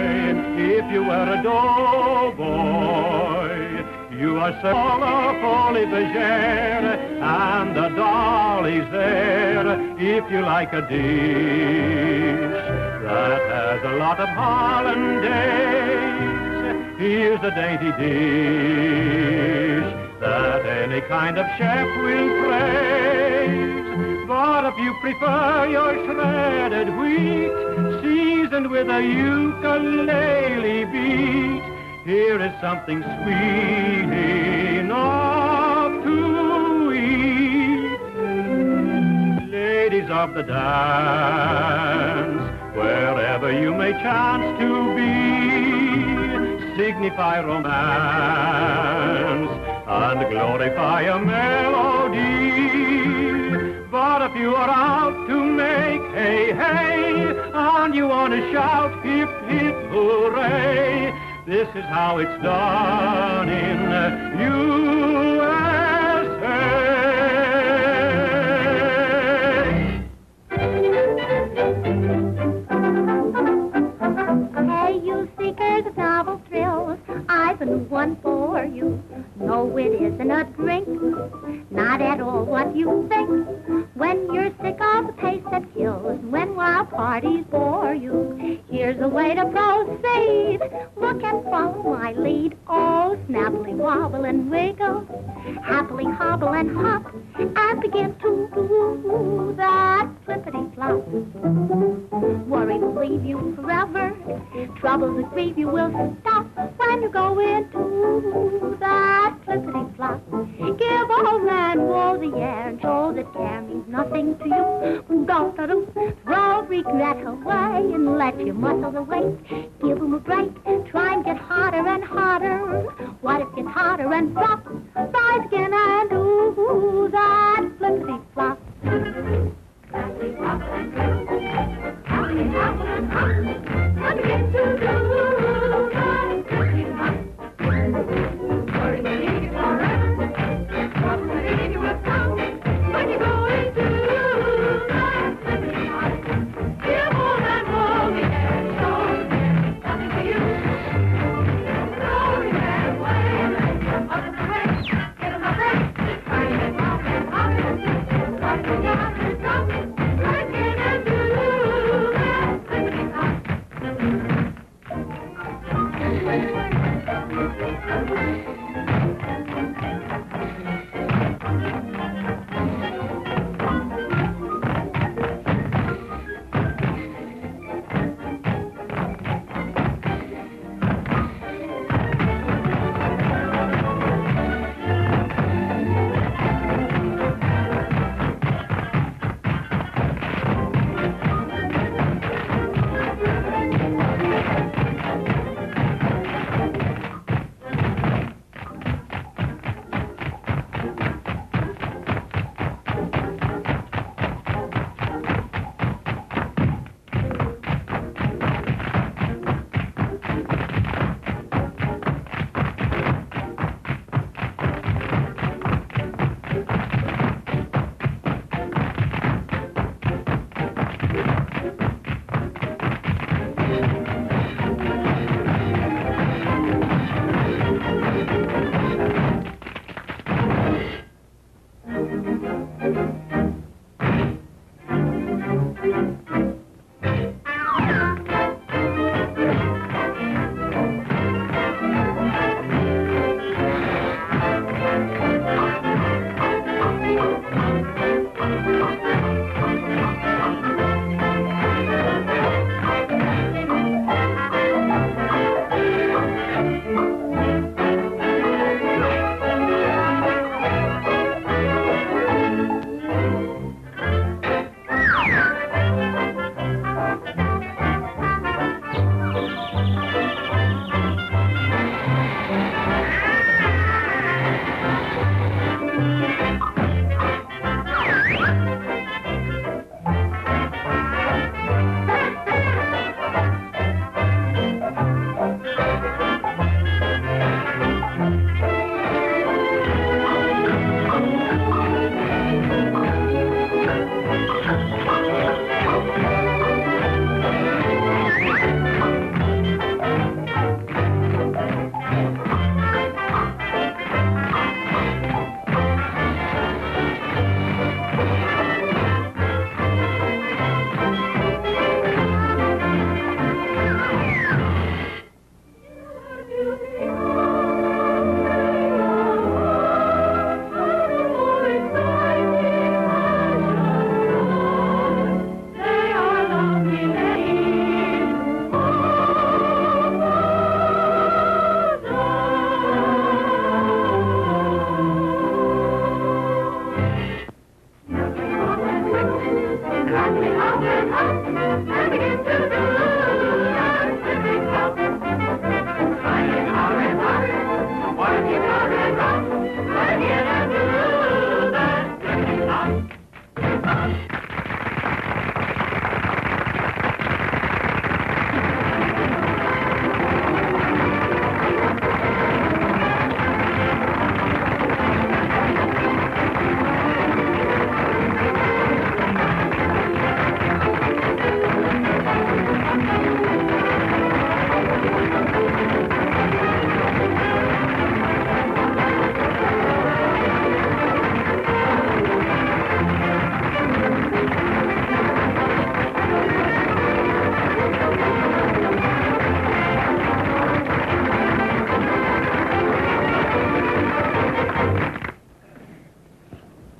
if you were a doughboy, you are so folie bergère, and the dolly's there if you like a dish that has a lot of hollandaise. Here's a dainty dish that any kind of chef will praise. But if you prefer your shredded wheat seasoned with a ukulele beat, here is something sweet enough to eat. Ladies of the dance, wherever you may chance to be, signify romance and glorify a melody. But if you are out to make hey, hey, and you want to shout hip, hip, hooray, this is how it's done in USA. Hey, you seekers of novel thrills, I've a new one for you. No, it isn't a drink, not at all what you think. When you're sick of the pace that kills, when wild parties bore you, here's a way to proceed. Look and follow my lead. Oh, snappily wobble and wiggle, happily hobble and hop, and begin to do that flippity-flop. Worry will leave you forever, troubles that grieve you will stop when you go into that flippity-flop. Give all man woe the air and show that care means nothing to you. Don't throw regret away and let your muscles awake. Give 'em a break, try and get hotter and hotter. What if it gets hotter and drop? Rise again and do that flippity-flop. Up and away.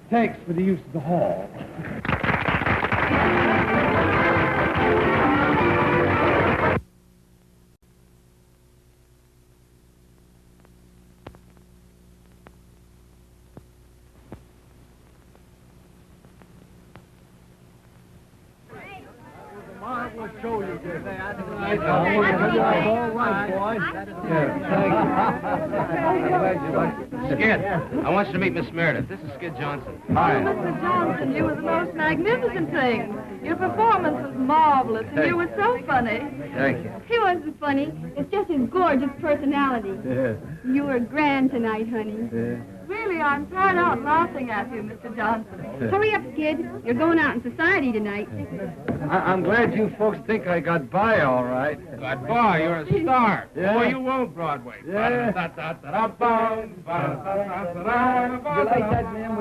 Thanks for the use of the hall. Marvelous show you did. All right, boy. Skid, I want you to meet Miss Meredith. This is Skid Johnson. Hi. Oh, Mr. Johnson, you were the most magnificent thing. Your performance was marvelous, and you were so funny. Thank you. He wasn't funny. It's just his gorgeous personality. Yeah. You were grand tonight, honey. Yeah. Really, I'm tired out laughing at you, Mr. Johnson. Hurry up, Skid. You're going out in society tonight. I'm glad you folks think I got by all right. Good boy, you're a star. Yeah. Boy, you won't Broadway. Yeah. You You like that man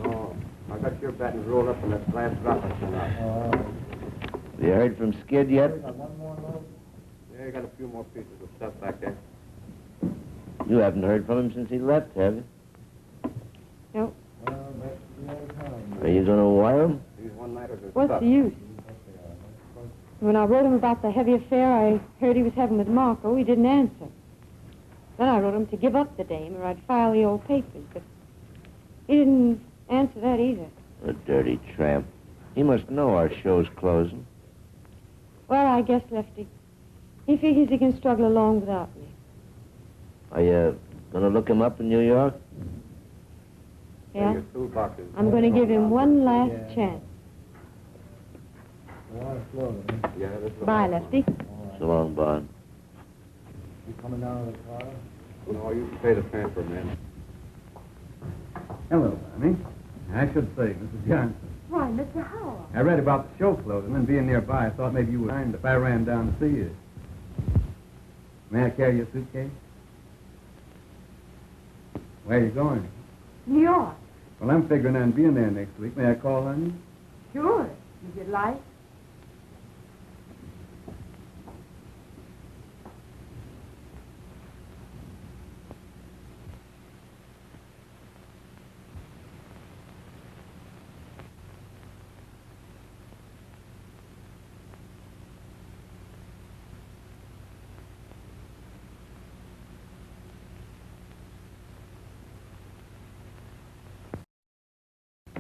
No, I got your battens rolled up in that glass dropper tonight. You heard from Skid yet? Yeah, I got a few more pieces of stuff back there. You haven't heard from him since he left, have you? Nope. Are you going to wire him? What's the use? When I wrote him about the heavy affair I heard he was having with Marco, he didn't answer. Then I wrote him to give up the dame or I'd file the old papers, but he didn't answer that either. The dirty tramp. He must know our show's closing. Well, I guess, Lefty, he figures he can struggle along without me. Are you going to look him up in New York? Yeah? I'm going to give him one last chance. Bye, Lefty. So long, Bond. You coming down to the car? No, you can pay the transfer, man. Hello, Bonnie. I should say, Mrs. Johnson. Why, Mr. Howard? I read about the show closing, and being nearby, I thought maybe you would mind if I ran down to see you. May I carry your suitcase? Where are you going? New York. Well, I'm figuring on being there next week. May I call on you? Sure, if you'd like.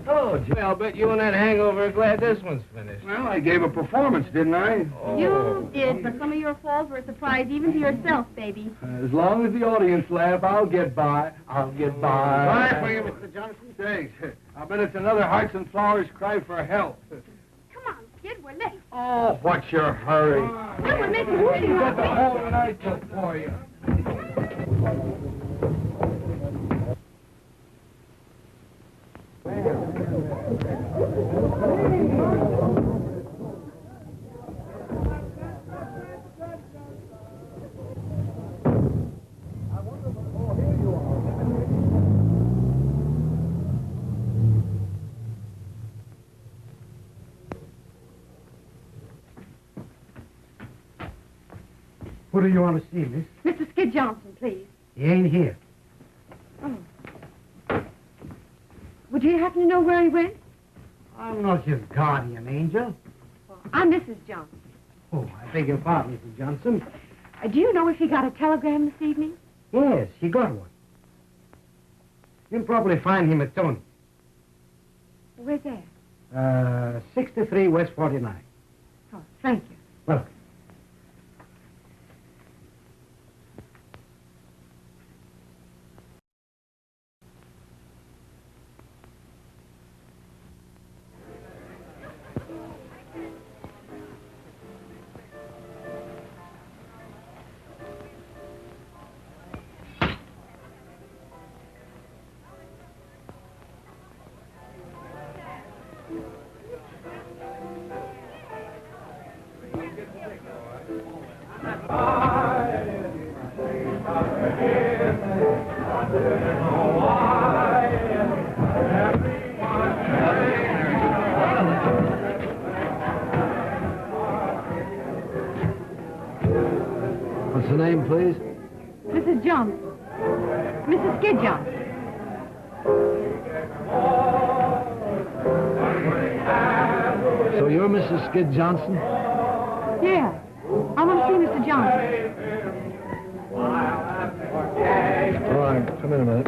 Oh, Jay, I'll bet you and that hangover are glad this one's finished. Well, I gave a performance, didn't I? Oh. You did, but some of your falls were a surprise even to yourself, baby. As long as the audience laugh, I'll get by. I'll get by. Bye for you, Mr. Johnson. Thanks. I bet it's another Hearts and Flowers cry for help. Come on, kid, we're late. Oh, what's your hurry? No, we're making movies. Got the whole night for you. Who do you want to see, miss? Mr. Skid Johnson, please. He ain't here. Oh. Would you happen to know where he went? I'm not his guardian angel. Well, I'm Mrs. Johnson. Oh, I beg your pardon, Mrs. Johnson. Do you know if he got a telegram this evening? Yes, he got one. You'll probably find him at Tony. Where's that? 63 West 49. Oh, thank you. Welcome. What's the name, please? Mrs. Johnson. Mrs. Skid Johnson. So you're Mrs. Skid Johnson? Yeah. I want to see Mr. Johnson. All right, come in a minute.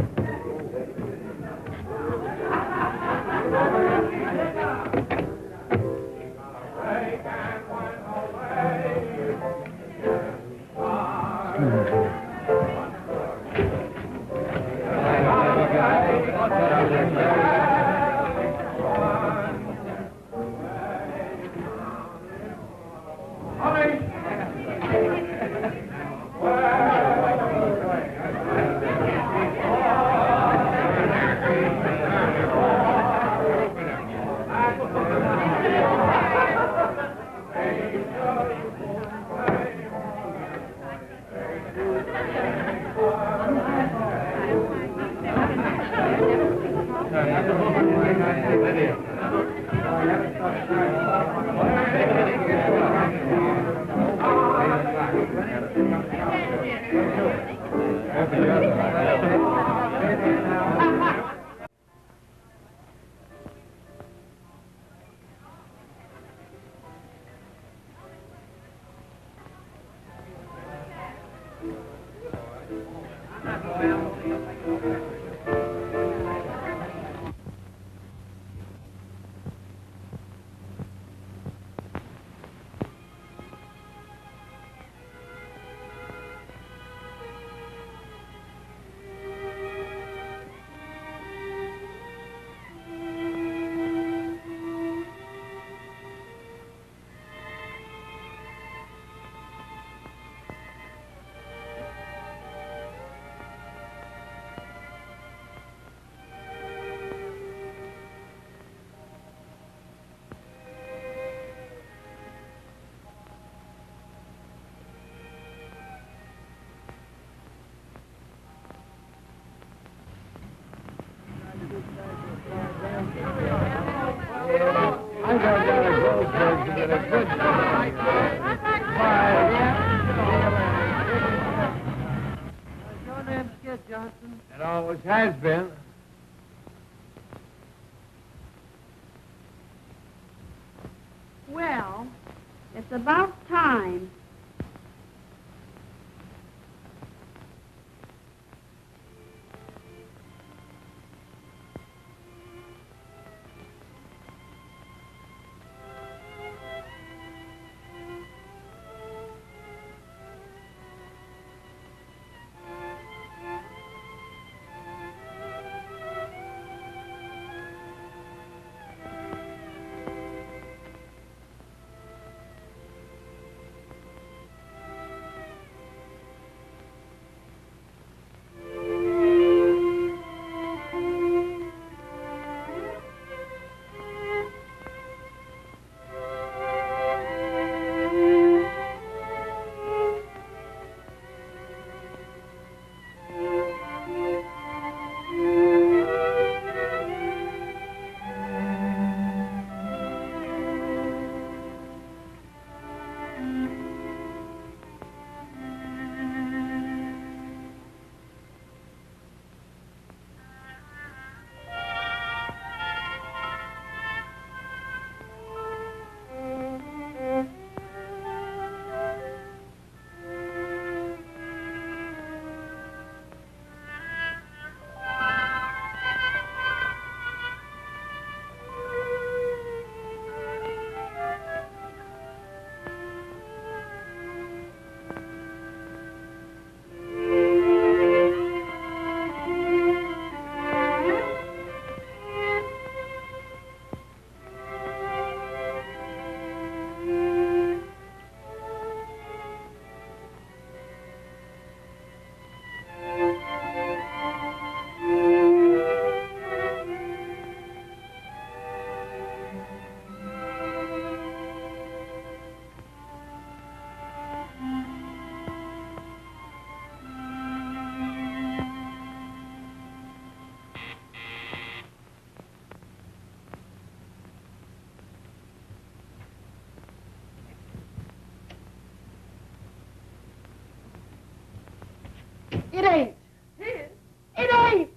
Your name's Skid Johnson. It always has been. Well, it's about time. It ain't. It ain't.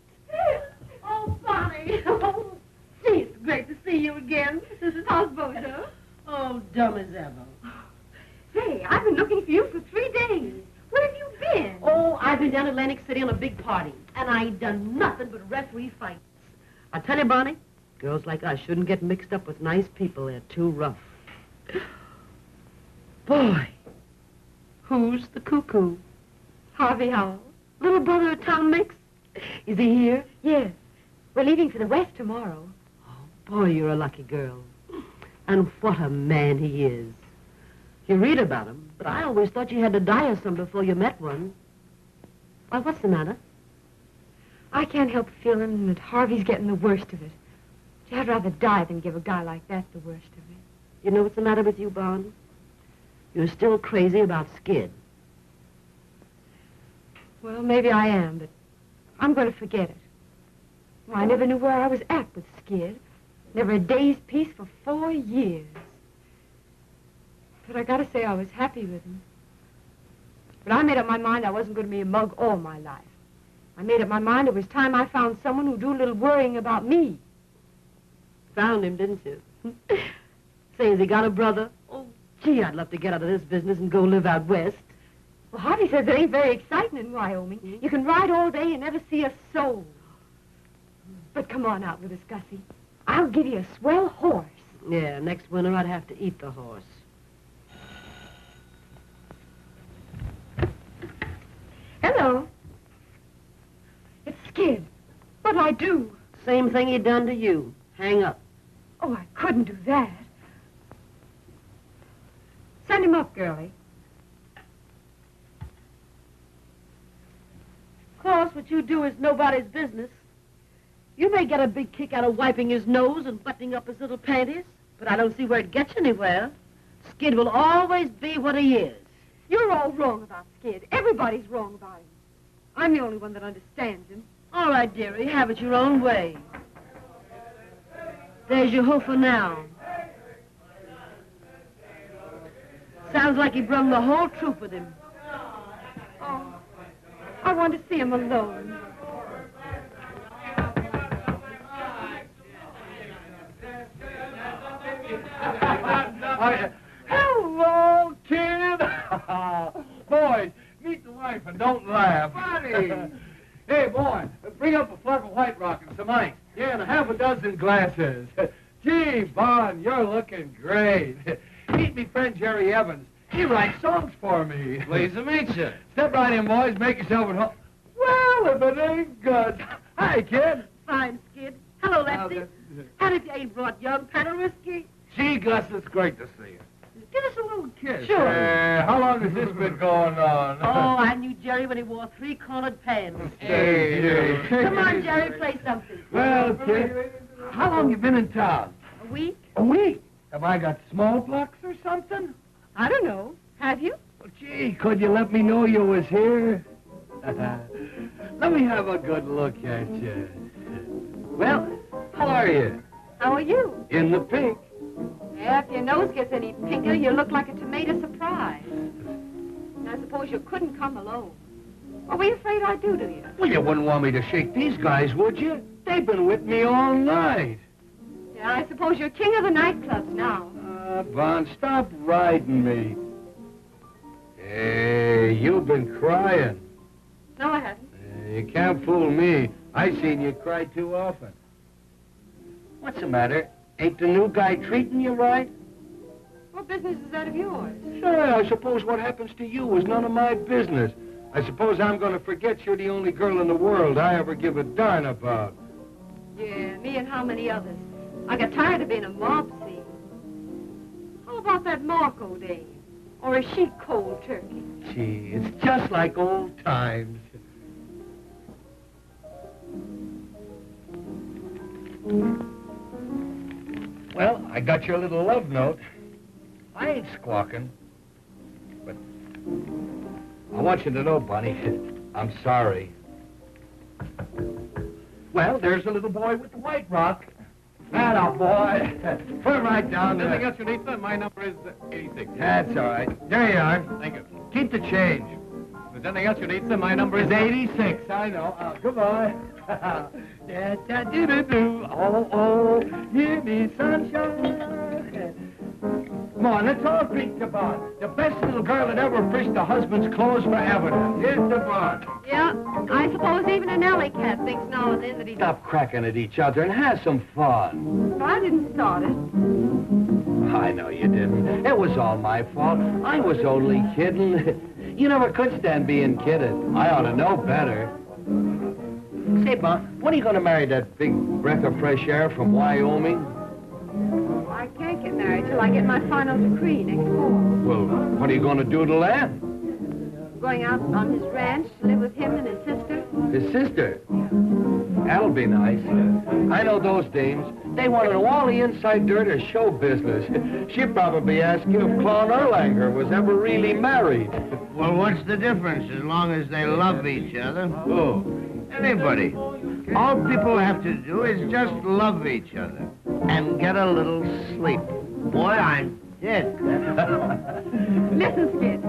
Oh, Bonnie. Oh, gee, it's great to see you again. How's Bojo? Oh, dumb as ever. Hey, I've been looking for you for 3 days. Where have you been? Oh, I've been down Atlantic City on a big party, and I ain't done nothing but referee fights. I tell you, Bonnie, girls like us shouldn't get mixed up with nice people. They're too rough. Boy, who's the cuckoo? Harvey Howell. Little brother of Tom Mix? Is he here? Yes. We're leaving for the West tomorrow. Boy, you're a lucky girl. And what a man he is. You read about him, but I always thought you had to die of some before you met one. Why, what's the matter? I can't help feeling that Harvey's getting the worst of it. I'd rather die than give a guy like that the worst of it. You know what's the matter with you, Bond? You're still crazy about Skid. Well, maybe I am, but I'm going to forget it. Well, I never knew where I was at with Skid. Never a day's peace for 4 years. But I gotta say I was happy with him. But I made up my mind I wasn't going to be a mug all my life. I made up my mind it was time I found someone who'd do a little worrying about me. Found him, didn't you? Say, has he got a brother? Oh, gee, I'd love to get out of this business and go live out west. Well, Harvey says it ain't very exciting in Wyoming. You can ride all day and never see a soul. But come on out with us, Gussie. I'll give you a swell horse. Yeah, next winter I'd have to eat the horse. Hello. It's Skid. What'd I do? Same thing he done to you. Hang up. Oh, I couldn't do that. Send him up, girlie. Of course, what you do is nobody's business. You may get a big kick out of wiping his nose and buttoning up his little panties, but I don't see where it gets you anywhere. Skid will always be what he is. You're all wrong about Skid. Everybody's wrong about him. I'm the only one that understands him. All right, dearie, have it your own way. There's your hoofer now. Sounds like he brung the whole troop with him. Oh, I want to see him alone. Hello, kid. Boys, meet the wife and don't laugh. Buddy. Hey, boy, bring up a fluff of White Rock and some ice. Yeah, and a half a dozen glasses. Gee, Bon, you're looking great. Meet me friend Jerry Evans. He writes songs for me. Pleased to meet you. Step right in, boys. Make yourself at home. Well, if it ain't good. Hi, kid. Fine, Skid. Hello, Lefty. And if you ain't brought young Pat whiskey. Gee, Gus, it's great to see you. Give us a little kiss. Sure. How long has this been going on? Oh, I knew Jerry when he wore 3-cornered pants. Hey. Come on, Jerry, play something. Well, kid, how long you been in town? A week? A week? Have I got smallpox or something? I don't know. Have you? Well, gee, could you let me know you was here? Let me have a good look at you. Well, how are you? How are you? In the pink. Yeah, if your nose gets any pinker, you look like a tomato surprise. And I suppose you couldn't come alone. What were you afraid I'd do to you? Well, you wouldn't want me to shake these guys, would you? They've been with me all night. Yeah, I suppose you're king of the nightclubs now. Von, stop riding me. Hey, you've been crying. No, I haven't. You can't fool me. I seen you cry too often. What's the matter? Ain't the new guy treating you right? What business is that of yours? Sure, I suppose what happens to you is none of my business. I suppose I'm going to forget you're the only girl in the world I ever give a darn about. Yeah, me and how many others? I got tired of being a mob scene. How about that Marco dame? Or is she cold turkey? Gee, it's just like old times. Well, I got your little love note. I ain't squawking. But I want you to know, Bunny, I'm sorry. Well, there's the little boy with the white rock. Atta boy. Put it right down there. Anything else you need, sir? My number is 86. That's all right. There you are. Thank you. Keep the change. If there's anything else you need, sir, my number is 86. I know. Goodbye. Da-da-doo-doo-doo. Oh, give me sunshine. Come on, let's all drink to Bond. The best little girl that ever fished a husband's clothes for evidence. Here's to Bond. Yeah, I suppose even an alley cat thinks now and then that he... Stop cracking at each other and have some fun. I didn't start it. I know you didn't. It was all my fault. I was only kidding. You never could stand being kidded. I ought to know better. Say, Bond, when are you going to marry that big breath of fresh air from Wyoming? I can't get married till I get my final decree next fall. Well, what are you going to do to land? Going out on his ranch to live with him and his sister. His sister? That'll be nice. I know those dames. They want to know all the inside dirt of show business. She'd probably ask you if Claude Erlanger was ever really married. Well, what's the difference as long as they love each other? Who? Anybody. All people have to do is just love each other and get a little sleep. Boy, I'm dead. Listen, Skid.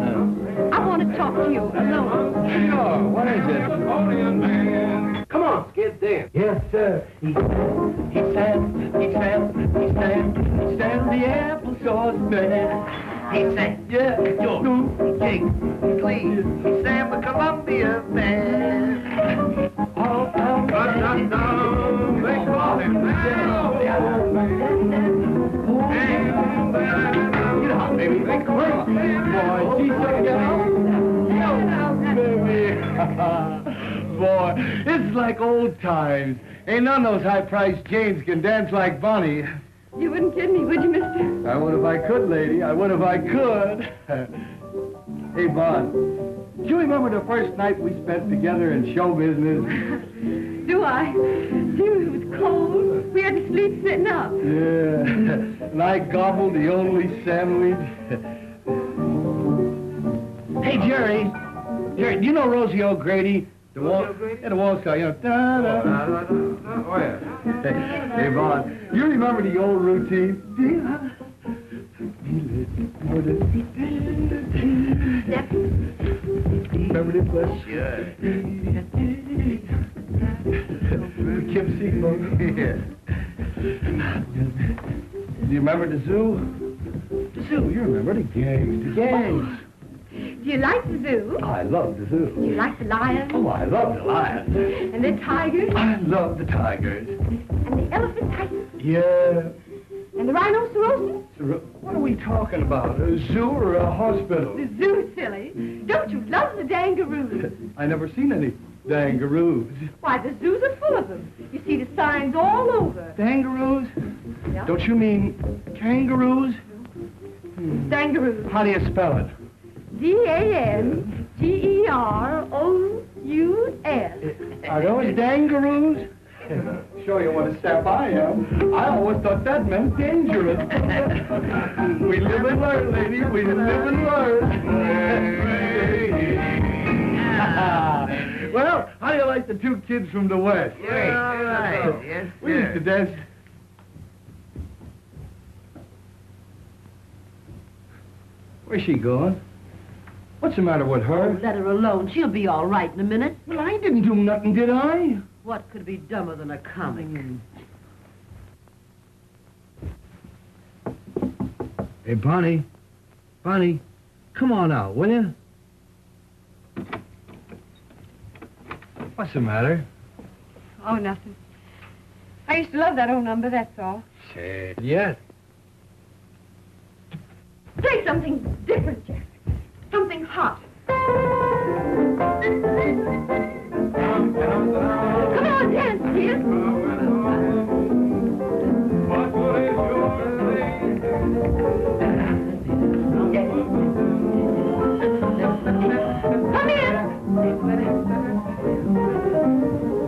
I want to talk to you alone. Sure. What is it? Come on, Skid, dance. Yes, sir. He sang the applesauce man. He sang, Yeah, George, Jake, Clee, he sang the Columbia Band. They call him baby, they call him. Boy, she's so Boy, it's like old times. Ain't none of those high-priced Janes can dance like Bonnie. You wouldn't kid me, would you, mister? I would if I could, lady. I would if I could. Hey, Bon, do you remember the first night we spent together in show business? Do I? Dude, it was cold. We had to sleep sitting up. Yeah, and I gobbled the only sandwich. Hey, Jerry, do you know Rosie O'Grady? The waltz guy, you know. Da-da. Oh, yeah. Hey, Vaughn, you remember the old routine? Remember this one? Sure. Poughkeepsie. Yeah. Do you remember the zoo? The zoo, you remember the gangs. The gangs. Do you like the zoo? I love the zoo. Do you like the lions? Oh, I love the lions. And the tigers? I love the tigers. And the elephantitis? Yeah. And the rhinoceroses? What are we talking about? A zoo or a hospital? The zoo, silly. Don't you love the dangaroos? I never seen any dangaroos. Why, the zoos are full of them. You see the signs all over. Dangaroos? Yeah. Don't you mean kangaroos? Dangaroos. How do you spell it? D-A-N-G-E-R-O-U-S. Are those dangaroos? Show you what a sap I am. I always thought that meant dangerous. We live and learn, lady. We live and learn. Well, how do you like the two kids from the West? Great. All right. Yes, We used to dance. Where's she going? What's the matter with her? Let her alone. She'll be all right in a minute. Well, I didn't do nothing, did I? What could be dumber than a comic? Hey, Bonnie. Bonnie, come on out, will you? What's the matter? Oh, nothing. I used to love that old number, that's all. Say it yet. Play something different, Jack. Something hot. Come on, dance, dear. Come in.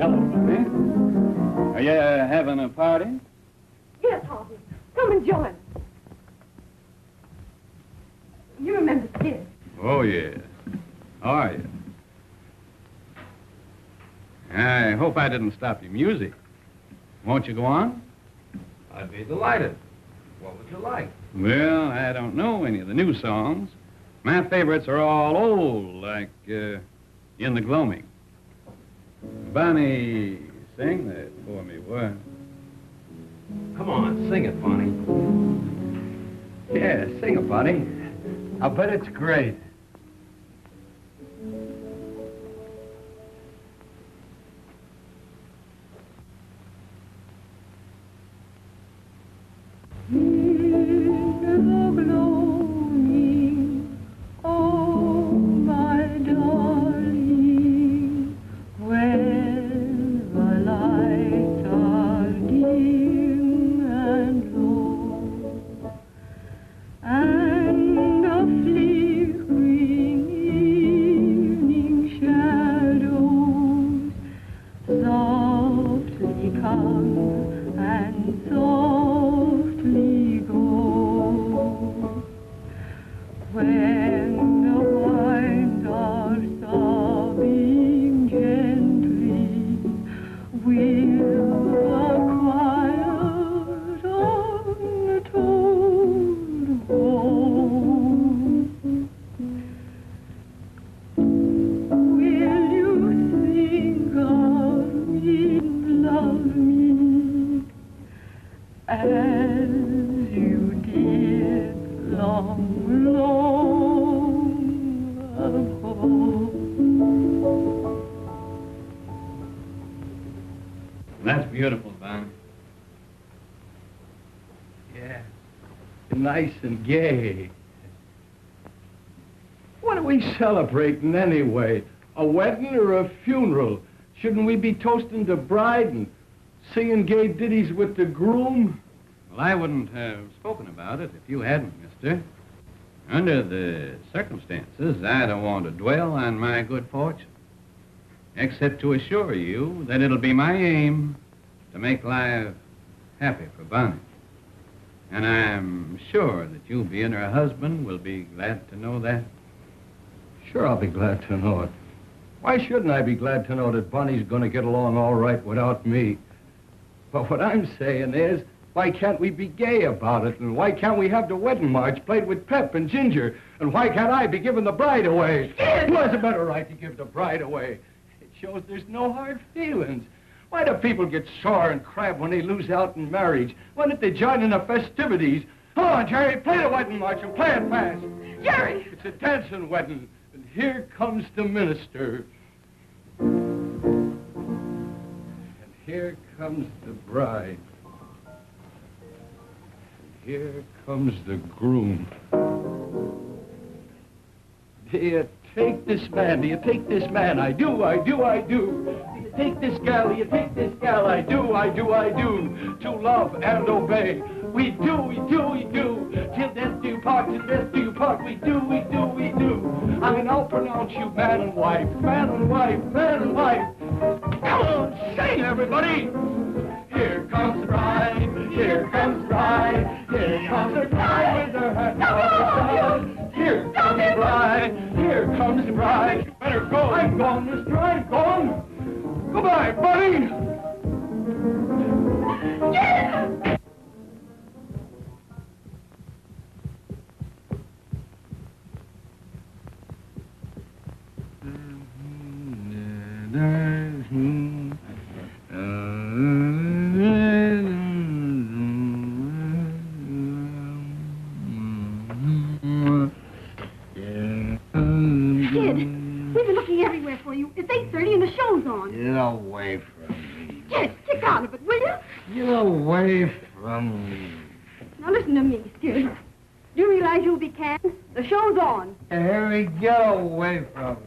Hello, Bobby. Are you having a party? Yes, Harvey. Come and join us. You remember Skid. Oh, yes. How are you? I hope I didn't stop your music. Won't you go on? I'd be delighted. What would you like? Well, I don't know any of the new songs, My favorites are all old, like In the Gloaming. Bonnie, sing that for me, what? Come on, sing it, Bonnie. Yeah, sing it, Bonnie. I bet it's great. That's beautiful, Bonnie. Yeah, nice and gay. What are we celebrating anyway? A wedding or a funeral? Shouldn't we be toasting the bride and singing gay ditties with the groom? Well, I wouldn't have spoken about it if you hadn't, mister. Under the circumstances, I don't want to dwell on my good fortune, except to assure you that it'll be my aim to make life happy for Bonnie. And I'm sure that you, being her husband, will be glad to know that. Sure, I'll be glad to know it. Why shouldn't I be glad to know that Bonnie's going to get along all right without me? But what I'm saying is, why can't we be gay about it? And why can't we have the wedding march played with pep and ginger? And why can't I be giving the bride away? Who has a better right to give the bride away? It shows there's no hard feelings. Why do people get sore and crab when they lose out in marriage? Why don't they join in the festivities? Come on, Jerry, play the wedding march and play it fast. Jerry! It's a dancing wedding, and here comes the minister. And here comes the bride. And here comes the groom. Do you take this man? Do you take this man? I do, I do, I do. You take this gal, you take this gal. I do, I do, I do. To love and obey. We do, we do, we do. Till death do you part, till death do you part. We do, we do, we do. I mean, I'll pronounce you man and wife, man and wife, man and wife. Come on, sing, everybody. Here comes the bride, here comes the bride, here comes the bride with her hat on. Here comes the bride, here comes the bride. You better go, I'm gone, mister, I'm gone. Goodbye, buddy. Yeah! Get away from me. Get kick out of it, will you? Get away from me. Now listen to me, Skid. Do you realize you'll be canned? The show's on. Harry, get away from me.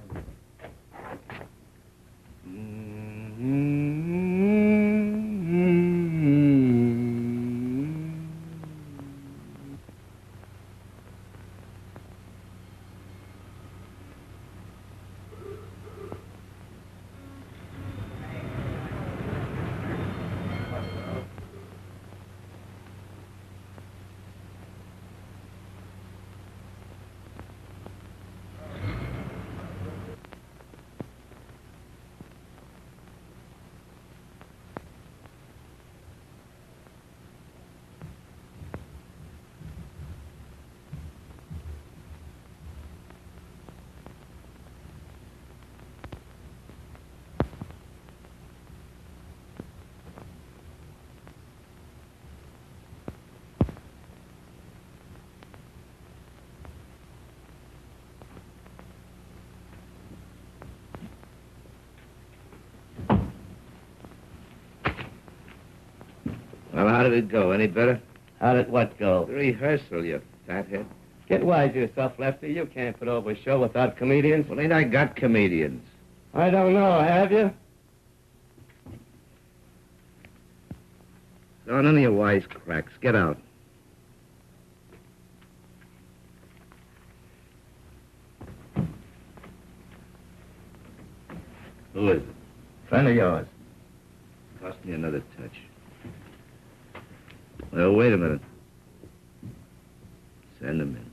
Well, how did it go? Any better? How did what go? The rehearsal, you fathead. Get wise to yourself, Lefty. You can't put over a show without comedians. Well, ain't I got comedians? I don't know, have you? No, none of your wisecracks. Get out. Who is it? Friend of yours. Cost me another touch. Well, wait a minute. Send him in.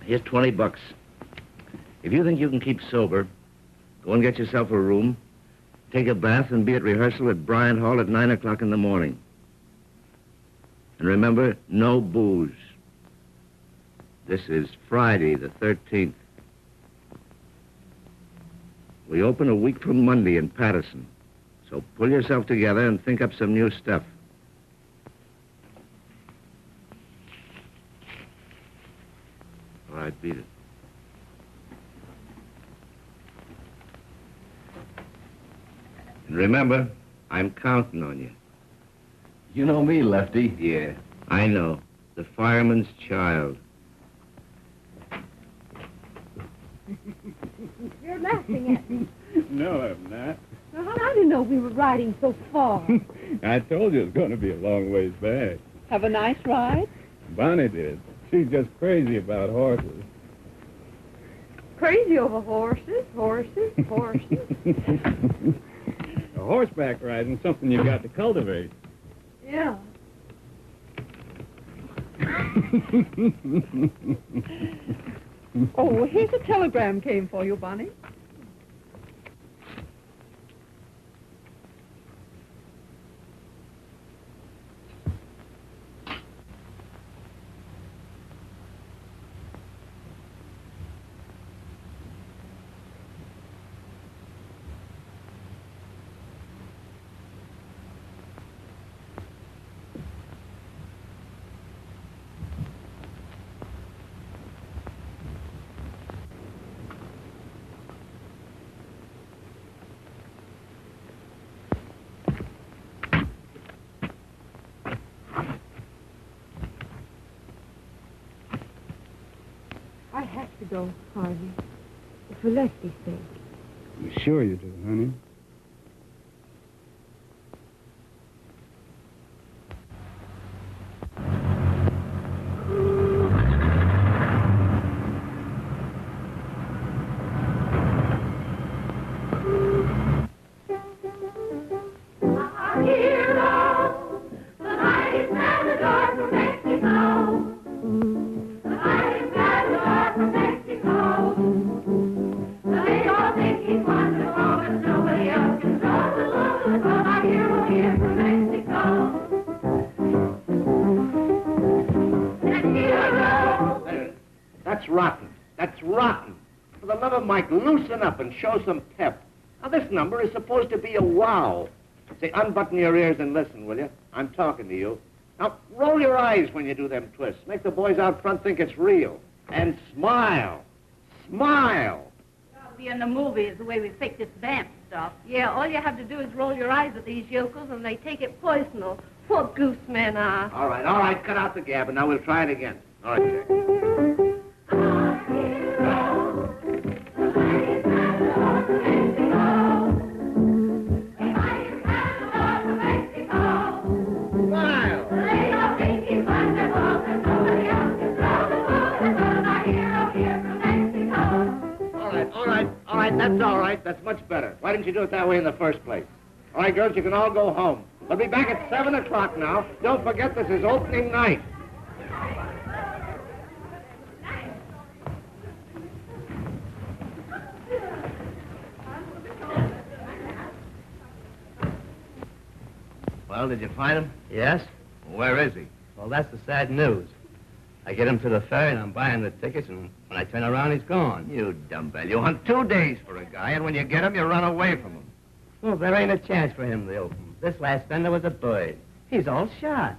Here's $20. If you think you can keep sober, go and get yourself a room, take a bath, and be at rehearsal at Bryant Hall at 9 o'clock in the morning. And remember, no booze. This is Friday, the 13th. We open a week from Monday in Patterson. So pull yourself together and think up some new stuff. All right, beat it. And remember, I'm counting on you. You know me, Lefty. Yeah, I know. The fireman's child. You're laughing at me. No, I'm not. Well, how did you know we were riding so far? I told you it's going to be a long ways back. Have a nice ride? Bonnie did. She's just crazy about horses. Crazy over horses, horses. Horseback riding's something you got to cultivate. Yeah. Oh, here's a telegram came for you, Bonnie. I have to go, Harvey. For Lesty's sake. I'm sure you do, honey. That's rotten. That's rotten. For the love of Mike, loosen up and show some pep. Now, this number is supposed to be a wow. Say, unbutton your ears and listen, will you? I'm talking to you. Now, roll your eyes when you do them twists. Make the boys out front think it's real. And smile. Smile. I'll be in the movies the way we fake this vamp stuff. Yeah, all you have to do is roll your eyes at these yokels and they take it personal. Poor goose men are. All right. Cut out the gab, and now we'll try it again. All right, Jack. All right, that's all right. That's much better. Why didn't you do it that way in the first place? All right, girls, you can all go home. We'll be back at 7 o'clock now. Don't forget this is opening night. Well, did you find him? Yes? Where is he? Well, that's the sad news. I get him to the ferry, and I'm buying the tickets, and when I turn around, he's gone. You dumbbell. You hunt 2 days for a guy, and when you get him, you run away from him. Well, there ain't a chance for him to open. This last fender was a bird. He's all shot.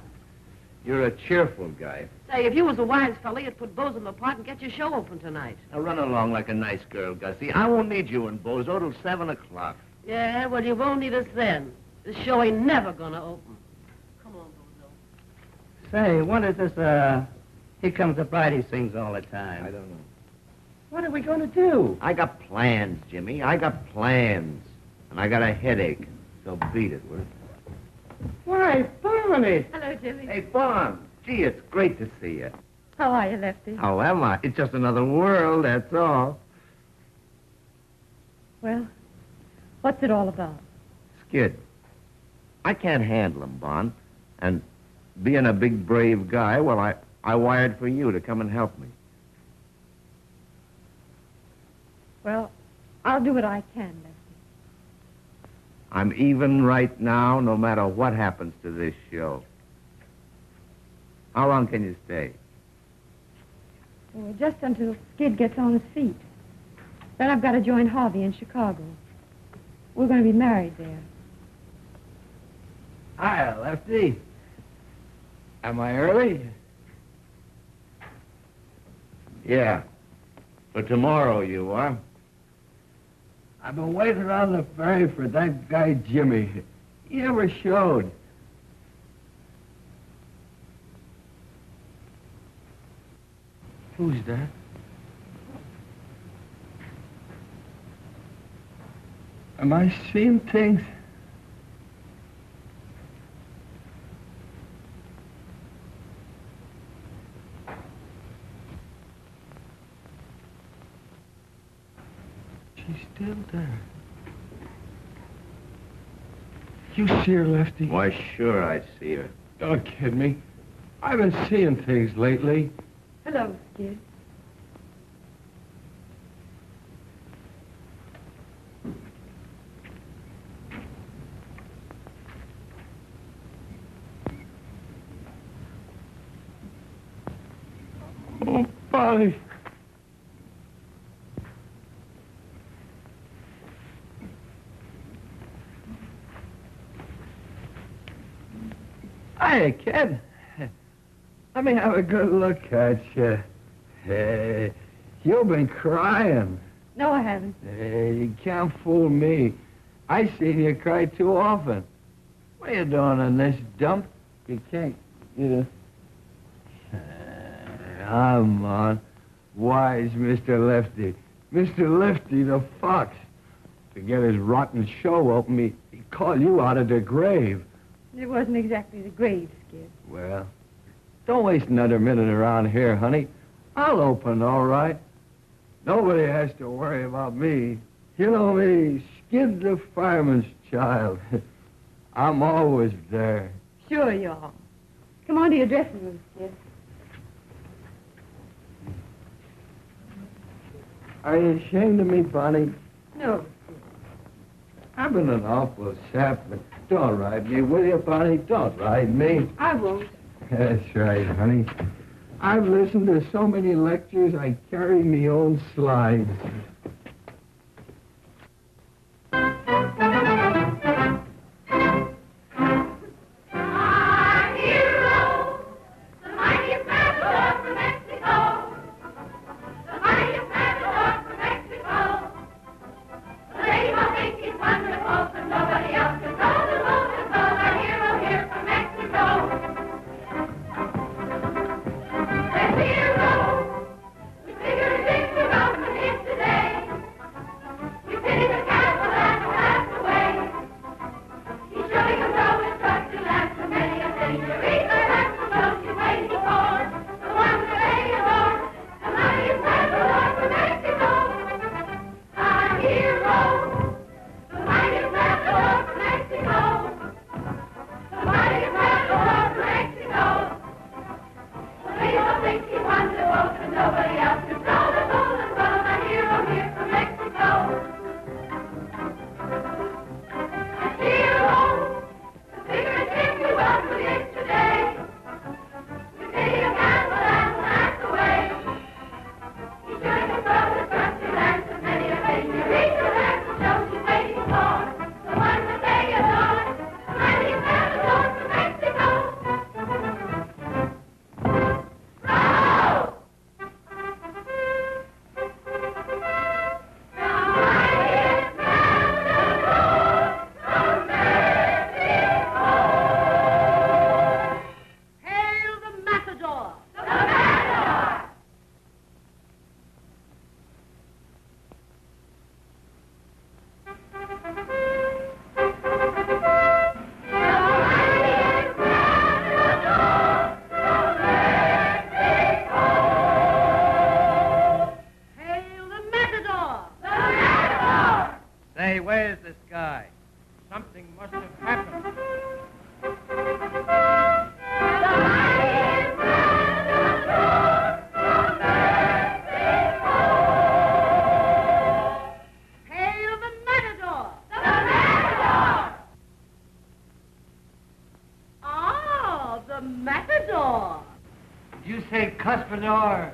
You're a cheerful guy. Say, if you was a wise fella, you'd put Bozo apart and get your show open tonight. Now run along like a nice girl, Gussie. I won't need you and Bozo till 7 o'clock. Yeah, well, you won't need us then. This show ain't never gonna open. Come on, Bozo. Say, what is this, Here Comes the Bride he sings all the time? I don't know. What are we going to do? I got plans, Jimmy. I got plans. And I got a headache. So beat it, will you? Why, Bonnie. Hello, Jimmy. Hey, Bon. Gee, it's great to see you. How are you, Lefty? How am I? It's just another world, that's all. Well, what's it all about? Skid. I can't handle him, Bon. And being a big, brave guy, well, I wired for you to come and help me. Well, I'll do what I can, Lefty. I'm even right now, no matter what happens to this show. How long can you stay? Well, just until Skid gets on his feet. Then I've got to join Harvey in Chicago. We're going to be married there. Hi, Lefty. Am I early? Yeah. For tomorrow, you are. I've been waiting on the ferry for that guy Jimmy. He never showed. Who's that? Am I seeing things? She's still there. You see her, Lefty? Why, sure I see her. Don't kid me. I've been seeing things lately. Hello, Skid. Oh, Bonnie. Hiya, kid. Let me have a good look at you. Hey, you've been crying. No, I haven't. Hey, you can't fool me. I seen you cry too often. What are you doing in this dump? You can't, Come on. Wise Mr. Lefty. Mr. Lefty the Fox. To get his rotten show open, he'd call you out of the grave. It wasn't exactly the grave, Skid. Well, don't waste another minute around here, honey. I'll open, all right. Nobody has to worry about me. You know me, Skid the fireman's child. I'm always there. Sure you are. Come on to your dressing room, Skid. Are you ashamed of me, Bonnie? No. I've been an awful sap, but don't ride me, will you, Bonnie? Don't ride me. I won't. That's right, honey. I've listened to so many lectures, I carry me own slides. Today. Hey, where's this guy? Something must have happened. Hail the Matador! The Matador! Oh, the Matador! You say Cuspador.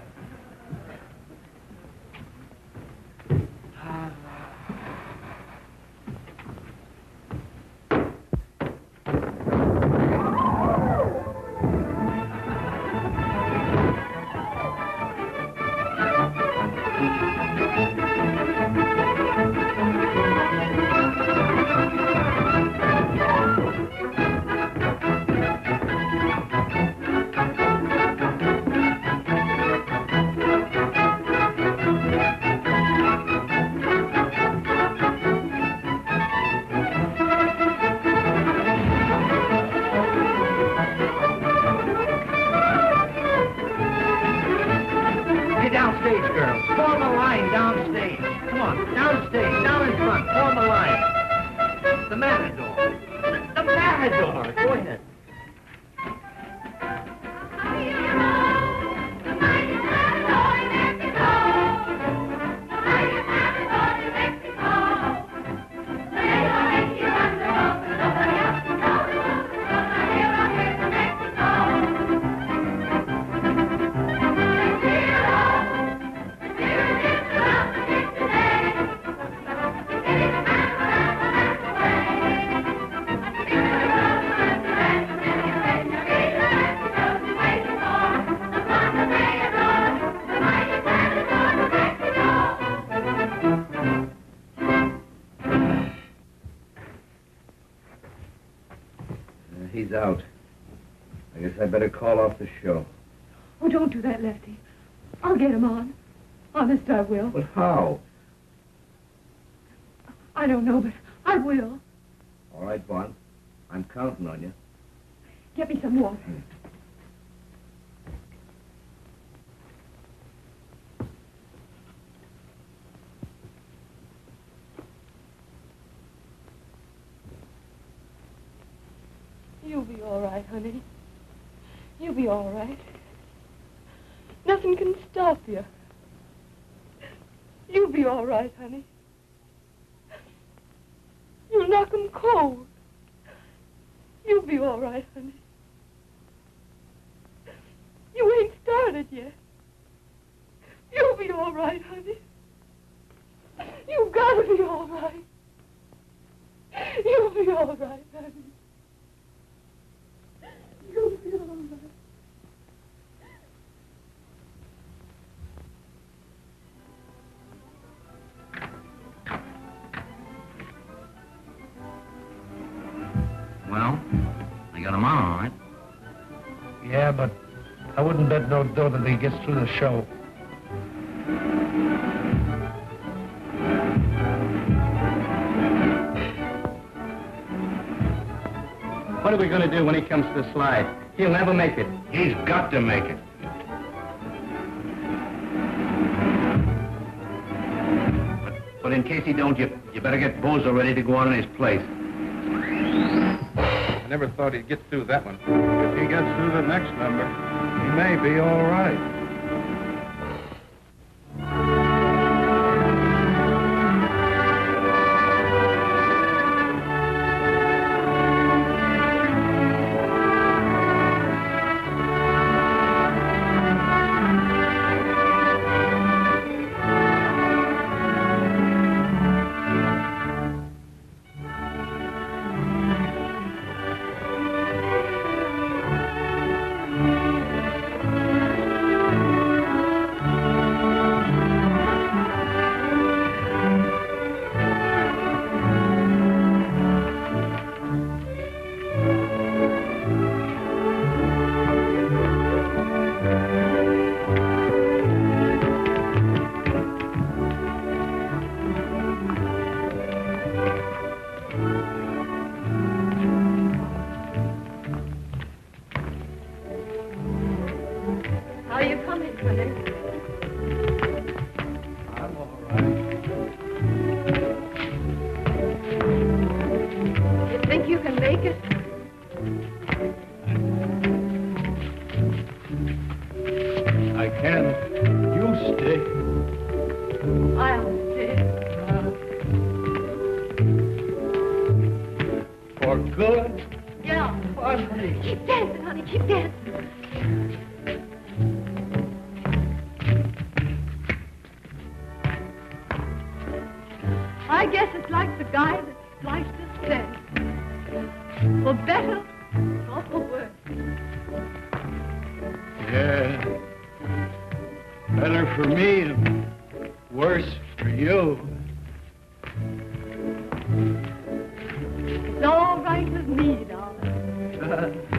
Get downstage, girls. Form a line downstage. Come on, downstage, down in front. Form a line. The Matador. The Matador. Go ahead. He's out. I guess I better call off the show. Oh, don't do that, Lefty. I'll get him on. Honest, I will. But how? I don't know, but I will. All right, Bond. I'm counting on you. Get me some water. You'll be all right, honey. You'll be all right. Nothing can stop you. You'll be all right, honey. You'll knock 'em cold. You'll be all right, honey. You ain't started yet. You'll be all right, honey. You've got to be all right. You'll be all right, honey. You'll be all right. Well, I got him on, all right. Yeah, but I wouldn't bet no dough that he gets through the show. What are we going to do when he comes to the slide? He'll never make it. He's got to make it. But in case he don't, you better get Bozo ready to go on in his place. I never thought he'd get through that one. If he gets through the next number, he may be all right. good. Yeah. Funny. Keep dancing, honey. Keep dancing. I guess it's like the guy that sliced his said. For better or for worse. Yeah. Better for me and worse for you. It's all right with me, darling.